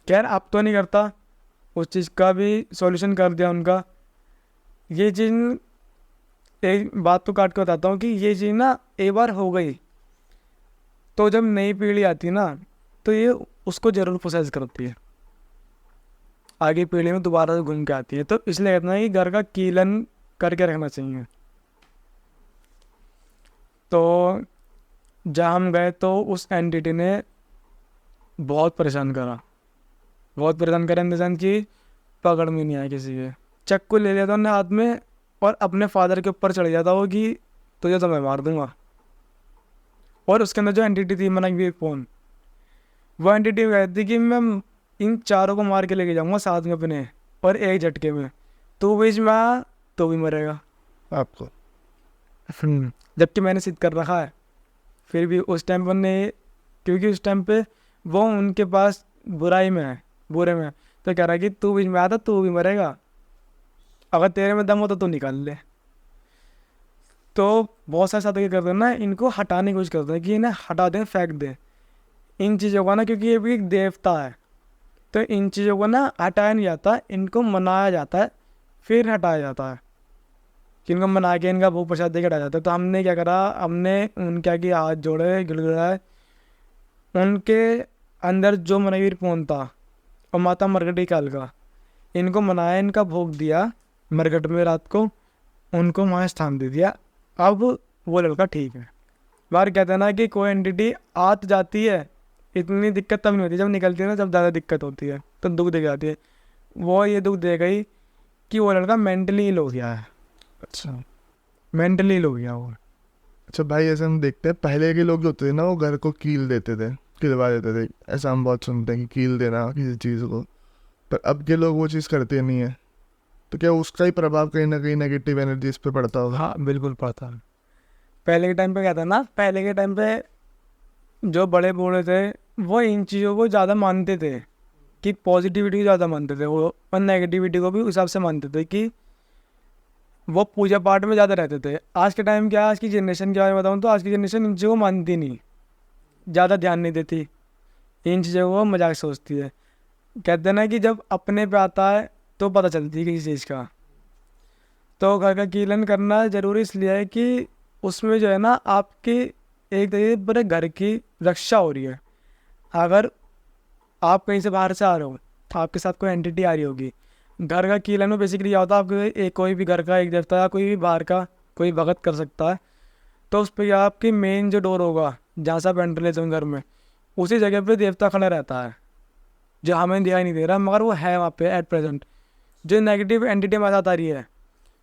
Speaker 1: खैर अब तो नहीं करता, उस चीज़ का भी सॉल्यूशन कर दिया उनका। ये चीज़, एक बात तो काट के बताता हूँ कि ये चीज़ ना एक बार हो गई तो जब नई पीढ़ी आती है ना, तो ये उसको ज़रूर प्रोसेस करती है, आगे पीढ़ी में दोबारा से घूम के आती है। तो इसलिए कहते हैं कि घर का कीलन करके रखना चाहिए। तो जहाँ हम गए तो उस एंटिटी ने बहुत परेशान करा, बहुत परेशान करा इन द सेंस कि पकड़ में नहीं आया किसी के। चाकू ले लिया था उन्हें हाथ में और अपने फादर के ऊपर चढ़ जाता वो कि तुझे तो मैं मार दूंगा। और उसके अंदर जो एंटिटी थी मना भी फोन, वो एंटिटी कहती कि मैं इन चारों को मार के लेके जाऊंगा साथ में अपने, और एक झटके में तू बीच में आ तो भी मरेगा।
Speaker 2: आपको
Speaker 1: जबकि मैंने सिद्ध कर रखा है, फिर भी उस टाइम पर ने, क्योंकि उस टाइम पे वो उनके पास बुराई में है, बुरे में है, तो कह रहा है कि तू बीच में आता तू भी मरेगा, अगर तेरे में दम हो तो तू निकाल ले। तो बहुत सारे साथी क्या करते हैं ना, इनको हटाने की कोशिश करते हैं कि इन्हें हटा दें, फेंक दें इन चीज़ों को ना, क्योंकि ये भी एक देवता है। तो इन चीज़ों को ना हटाया नहीं जाता, इनको मनाया जाता है, फिर हटाया जाता है कि इनको मना के इनका भोग प्रसाद दे के हटाया जाता है। तो हमने क्या करा, हमने उनके आगे हाथ जोड़े, गिड़गिड़ाए, उनके अंदर जो मनवीर पौन था और माता मरगटी काल का, इनको मनाया, इनका भोग दिया मरगट में रात को, उनको वहाँ स्थान दे दिया। अब वो लड़का ठीक है। बाहर कहते हैं ना कि कोई एंटिटी आत जाती है, इतनी दिक्कत तब नहीं होती, जब निकलती है ना जब ज़्यादा दिक्कत होती है तो दुख दे जाती है। वो ये दुख दे गई कि वो लड़का मेंटली इल हो गया है,
Speaker 2: अच्छा
Speaker 1: मेंटली इल हो गया वो।
Speaker 2: अच्छा भाई, ऐसे हम देखते हैं पहले के लोग जो होते थे ना, वो घर को कील देते थे, किलवा देते थे। ऐसा हम बहुत सुनते हैं कि कील देना किसी चीज़ को, पर अब के लोग वो चीज़ करते नहीं है। तो क्या उसका ही प्रभाव कहीं ना कहीं नेगेटिव एनर्जी इस पे पड़ता होगा?
Speaker 1: हाँ बिल्कुल पड़ता है। पहले के टाइम पे क्या था ना, पहले के टाइम पे जो बड़े बूढ़े थे वो इन चीज़ों को ज़्यादा मानते थे, कि पॉजिटिविटी को ज़्यादा मानते थे वो, और नेगेटिविटी को भी उस हिसाब से मानते थे कि वो पूजा पाठ में ज़्यादा रहते थे। आज के टाइम क्या, आज की जनरेशन के बारे में बताऊँ तो आज की जनरेशन इन चीज़ों को मानती नहीं, ज़्यादा ध्यान नहीं देती, इन चीज़ों को मजाक सोचती है। कहते हैं ना कि जब अपने पे आता है तो पता चलती है किसी चीज़ का। तो घर का कीलन करना ज़रूरी इसलिए है कि उसमें जो है ना आपकी एक तरीके से पूरे घर की रक्षा हो रही है। अगर आप कहीं से बाहर से आ रहे हो, आपके साथ कोई एंटिटी आ रही होगी, घर का कीलन में बेसिकली क्या होता है, आपके एक कोई भी घर का एक देवता या कोई भी बाहर का कोई भगत कर सकता है। तो उस पर आपकी मेन जो डोर होगा जहाँ से आप एंटर लेते हो घर में, उसी जगह पे देवता खड़ा रहता है, जो हमें दिखाई नहीं दे रहा मगर वो है वहाँ पे एट प्रेजेंट। जो नेगेटिव एंटिटी हमारे साथ आ रही है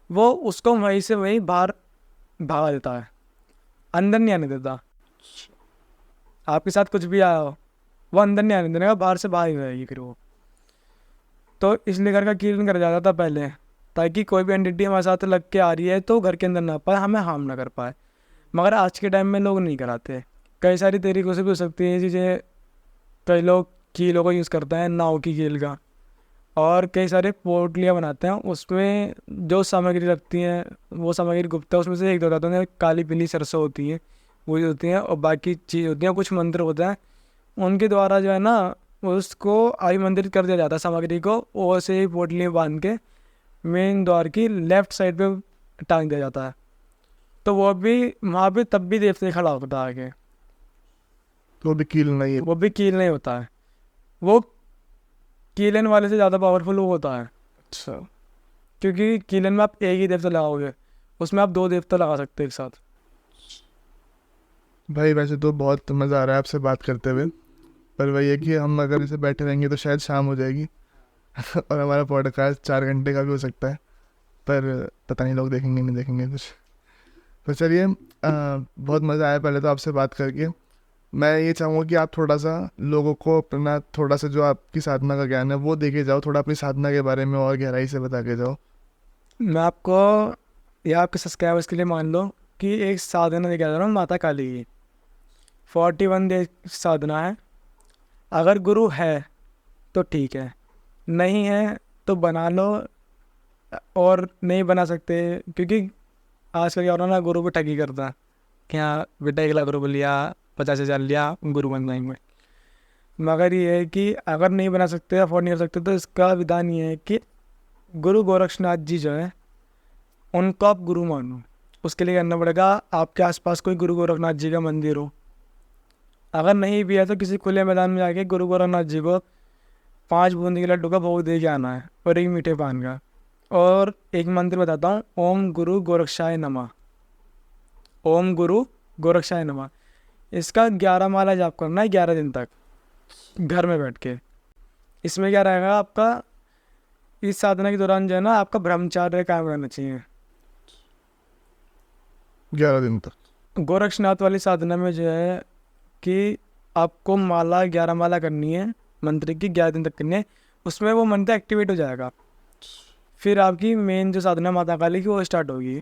Speaker 1: वो उसको वहीं से वहीं बाहर भगा देता है, अंदर नहीं आने देता। आपके साथ कुछ भी आया हो वो अंदर नहीं आने देने का, बाहर से बाहर ही रहेगी फिर वो। तो इसलिए घर का कीलन कर जाता था पहले, ताकि कोई भी एंटिटी हमारे साथ लग के आ रही है तो घर के अंदर ना पाए, हमें हार्म ना कर पाए। मगर आज के टाइम में लोग नहीं कराते, कई सारी तरीक़ों से भी हो सकती है ये चीज़ें। कई लोग कीलों को यूज़ करते हैं, नाव की कील का, और कई सारे पोटलियाँ बनाते हैं, उसमें जो सामग्री रखती हैं वो सामग्री गुप्त है, उसमें से एक दो होता है, काली पीली सरसों होती हैं वही होती हैं, और बाकी चीज़ होती हैं, कुछ मंत्र होते हैं, उनके द्वारा जो है ना उसको अभिमंत्रित कर दिया जाता है सामग्री को, और से ही पोटली बांध के मेन द्वार की लेफ्ट साइड पे टांग दिया जाता है। तो वो भी वहाँ पे तब भी देवता खड़ा होता है आगे,
Speaker 2: तो भी कील नहीं है।
Speaker 1: वो भी कील नहीं होता है, वो कीलन वाले से ज़्यादा पावरफुल वो होता है।
Speaker 2: अच्छा
Speaker 1: क्योंकि कीलन में आप एक ही देवता लगाओगे, उसमें आप 2 देवता लगा सकते हो एक साथ।
Speaker 2: भाई, वैसे तो बहुत मज़ा आ रहा है आपसे बात करते हुए, पर वही है कि हम अगर इसे बैठे रहेंगे तो शायद शाम हो जाएगी और हमारा पॉडकास्ट 4 घंटे का भी हो सकता है, पर पता नहीं लोग देखेंगे नहीं देखेंगे कुछ। तो चलिए, बहुत मज़ा आया पहले तो आपसे बात करके। मैं ये चाहूँगा कि आप थोड़ा सा लोगों को अपना थोड़ा सा जो आपकी साधना का ज्ञान है वो देके जाओ, थोड़ा अपनी साधना के बारे में और गहराई से बता के जाओ।
Speaker 1: मैं आपको या आपके सब्सक्राइबर्स के लिए मान लो कि एक साधना लेके आ रहा हूँ माता काली की। 41 डे साधना है। अगर गुरु है तो ठीक है, नहीं है तो बना लो, और नहीं बना सकते क्योंकि आजकल क्या हो रहा है ना, गुरु को ठगी करता है कि हाँ बेटा 1 लाख रुपये लिया, 50,000 लिया, गुरु बन जाएंगे। मगर ये है कि अगर नहीं बना सकते, अफोर्ड नहीं कर सकते, तो इसका विधान ये है कि गुरु गोरक्षनाथ जी जो है उनको आप गुरु मानो। उसके लिए करना पड़ेगा आपके आसपास कोई गुरु गोरखनाथ जी का मंदिर हो। अगर नहीं भी है तो किसी खुले मैदान में जाके गुरु गोरखनाथ जी को 5 बूंदी के लड्डू का भोग दे के आना है और 1 मीठे पान का। और एक मंत्र बताता हूँ, ओम गुरु गोरक्षाय नमः। ओम गुरु गोरक्षाय नमः। इसका 11 माला जाप करना है 11 दिन तक घर में बैठ के। इसमें क्या रहेगा आपका, इस साधना के दौरान जो है ना आपका ब्रह्मचार्य कायम रहना चाहिए
Speaker 2: 11 दिन तक।
Speaker 1: गोरक्षनाथ वाली साधना में जो है कि आपको माला 11 माला करनी है, मंत्र की 11 दिन तक करनी है। उसमें वो मंत्र एक्टिवेट हो जाएगा। फिर आपकी मेन जो साधना माता काली की वो स्टार्ट होगी।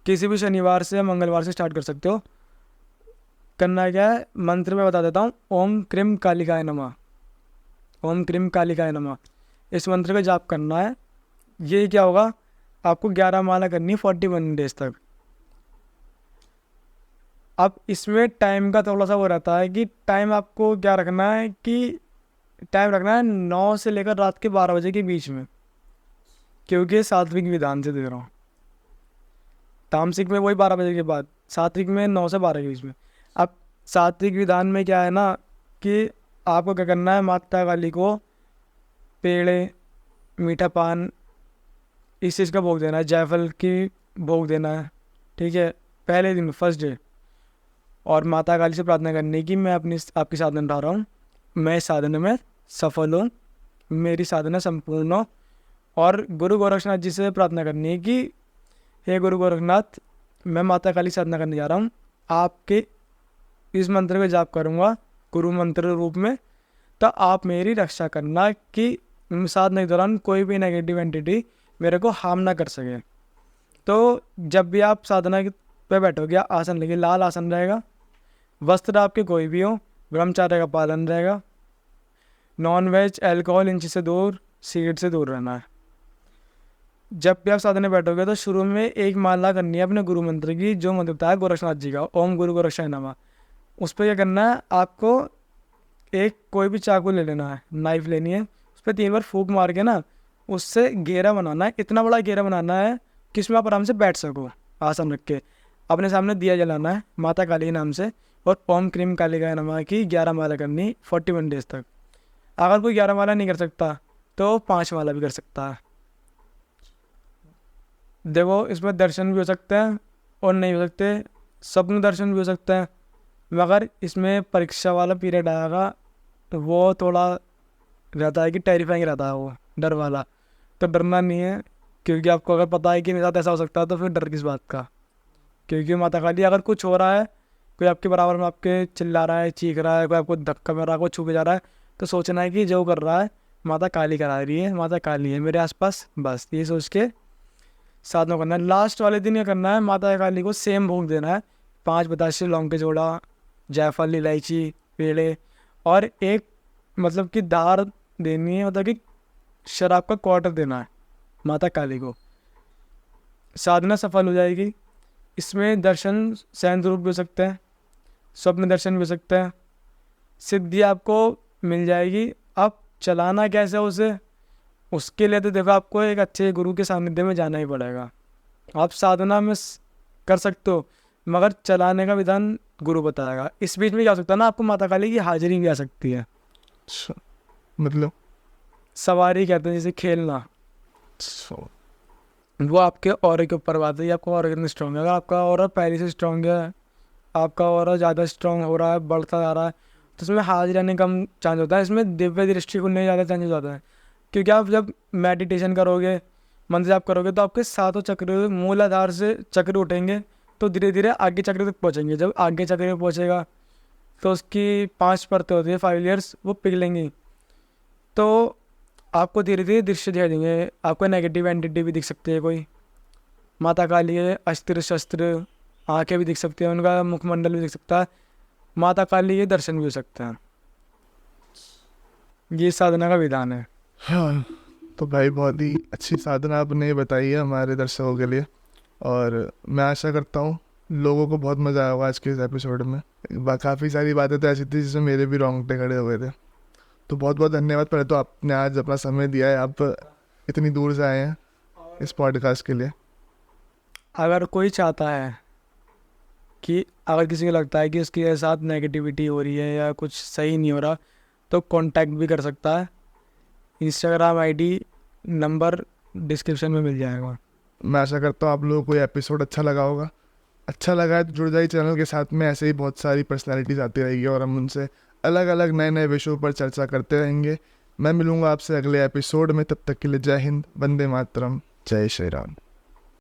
Speaker 1: किसी भी शनिवार से या मंगलवार से स्टार्ट कर सकते हो। करना क्या है, मंत्र में बता देता हूँ, ओम क्रीम कालिकाय नमः। ओम क्रीम कालिकाय नमः, इस मंत्र का जाप करना है। ये क्या होगा, आपको 11 माला करनी है 41 डेज तक। अब इसमें टाइम का थोड़ा सा वो रहता है कि टाइम आपको क्या रखना है कि टाइम रखना है 9 से लेकर रात के 12 बजे के बीच में, क्योंकि सात्विक विधान से दे रहा हूँ। तामसिक में वही 12 बजे के बाद, सात्विक में 9 से 12 के बीच में। अब सात्विक विधान में क्या है ना कि आपको क्या करना है, माता काली को पेड़े, मीठा पान, इस चीज़ का भोग देना है, जायफल की भोग देना है, ठीक है, पहले दिन फर्स्ट डे। और माता काली से प्रार्थना करनी कि मैं आपकी साधना उठा रहा हूँ, मैं इस साधना में सफल हूँ, मेरी साधना संपूर्ण हो। और गुरु गोरक्षनाथ जी से प्रार्थना करनी है कि हे गुरु गोरखनाथ, मैं माता काली साधना करने जा रहा हूँ, आपके इस मंत्र का जाप करूँगा गुरु मंत्र रूप में, तो आप मेरी रक्षा करना कि साधना के दौरान कोई भी नेगेटिव एंटिटी मेरे को हार्म ना कर सके। तो जब भी आप साधना पे बैठोगे, आसन लेके, लाल आसन रहेगा, वस्त्र आपके कोई भी हो, ब्रह्मचार्य का पालन रहेगा, नॉन वेज, अल्कोहल इन चीज़ से दूर, सिगरेट से दूर रहना है। जब भी आप साधना बैठोगे तो शुरू में एक माला करनी है अपने गुरु मंत्र की, जो मंत्र बताया गोरक्षनाथ जी का, ओम गुरु गोरक्षाय नमः। उस पर क्या करना है, आपको एक कोई भी चाकू ले लेना है, नाइफ लेनी है, उस पर 3 बार फूंक मार के ना उससे घेरा बनाना है। इतना बड़ा घेरा बनाना है कि उसमें आप आराम से बैठ सको, आसन रख के। अपने सामने दिया जलाना है माता काली के नाम से, और ओम क्रीम कालिकाय नमः की 11 माला करनी 41 डेज तक। अगर कोई 11 माला नहीं कर सकता तो 5 माला भी कर सकता है। देखो, इसमें दर्शन भी हो सकते हैं और नहीं हो सकते, स्वप्न दर्शन भी हो सकते हैं। मगर इसमें परीक्षा वाला पीरियड आएगा तो वो थोड़ा रहता है कि टेरिफाइंग रहता है, वो डर वाला। तो डरना नहीं है, क्योंकि आपको अगर पता है कि मेरे साथ ऐसा हो सकता है तो फिर डर किस बात का। क्योंकि माता काली, अगर कुछ हो रहा है, कोई आपके बराबर में आपके चिल्ला रहा है, चीख रहा है, कोई आपको धक्का मार रहा है, कोई छू के जा रहा है, तो सोचना है कि जो कर रहा है माता काली करा रही है, माता काली है मेरे आसपास, बस ये सोच के साधना करना है। लास्ट वाले दिन ये करना है, माता काली को सेम भोग देना है, 5 बताशे, लौंग के जोड़ा, जायफल, इलायची, पेड़े, और एक मतलब कि दार देनी है, मतलब कि शराब का क्वार्टर देना है माता काली को। साधना सफल हो जाएगी। इसमें दर्शन शयन रूप भी हो सकते हैं, स्वप्न दर्शन भी हो सकते हैं, सिद्धि आपको मिल जाएगी। अब चलाना कैसे उसे, उसके लिए तो देखो आपको एक अच्छे गुरु के सानिध्य में जाना ही पड़ेगा। आप साधना में कर सकते हो, मगर चलाने का विधान गुरु बताएगा। इस बीच में क्या हो सकता है ना, आपको माता काली की हाजिरी भी आ सकती है।
Speaker 2: अच्छा, मतलब
Speaker 1: सवारी कहते हैं, जैसे खेलना, वो आपके ऑरा के ऊपर बात है, आपका ऑरा कितना स्ट्रॉन्ग है। अगर आपका ऑरा पहले से स्ट्रॉन्ग है, आपका ऑरा ज़्यादा स्ट्रॉन्ग हो रहा है, बढ़ता जा रहा है, तो इसमें हाजिर आने का कम चांस होता है। इसमें दिव्य दृष्टि खुलने के ज़्यादा चांसेस होता है, क्योंकि आप जब मेडिटेशन करोगे, मंत्र जाप करोगे, तो आपके 7 चक्र मूलाधार से चक्र उठेंगे, तो धीरे धीरे आगे चक्र तक पहुँचेंगे। जब आगे चक्र में पहुँचेगा, तो उसकी 5 परतें होती है, 5 लेयर्स, वो पिघलेंगी। तो आपको धीरे धीरे दृश्य दिखाई देंगे। आपको नेगेटिव एंटिटी भी दिख सकती है कोई, माता काली के अस्त्र शस्त्र, आंखें भी दिख सकती हैं, उनका मुखमंडल भी दिख सकता है, माता काली के दर्शन भी हो सकते हैं। ये साधना का विधान है।
Speaker 2: हाँ, तो भाई बहुत ही अच्छी साधना आपने बताई है हमारे दर्शकों के लिए, और मैं आशा करता हूँ लोगों को बहुत मज़ा आया होगा आज के इस एपिसोड में। काफ़ी सारी बातें तो ऐसी थी जिसमें मेरे भी रोंगटे खड़े हो गए थे। तो बहुत बहुत धन्यवाद। पहले तो आपने आज अपना समय दिया है, आप इतनी दूर से आए हैं इस पॉडकास्ट के लिए।
Speaker 1: अगर कोई चाहता है कि अगर किसी को लगता है कि उसके साथ नेगेटिविटी हो रही है या कुछ सही नहीं हो रहा, तो कांटेक्ट भी कर सकता है। इंस्टाग्राम आईडी नंबर डिस्क्रिप्शन में मिल जाएगा।
Speaker 2: मैं आशा करता हूँ आप लोगों को ये एपिसोड अच्छा लगा होगा। अच्छा लगा है तो जुड़ जाइए चैनल के साथ में, ऐसे ही बहुत सारी पर्सनैलिटीज़ आती रहेगी और हम उनसे अलग अलग नए नए विषयों पर चर्चा करते रहेंगे। मैं मिलूंगा आपसे अगले एपिसोड में, तब तक के लिए जय हिंद, वंदे मातरम, जय श्री राम।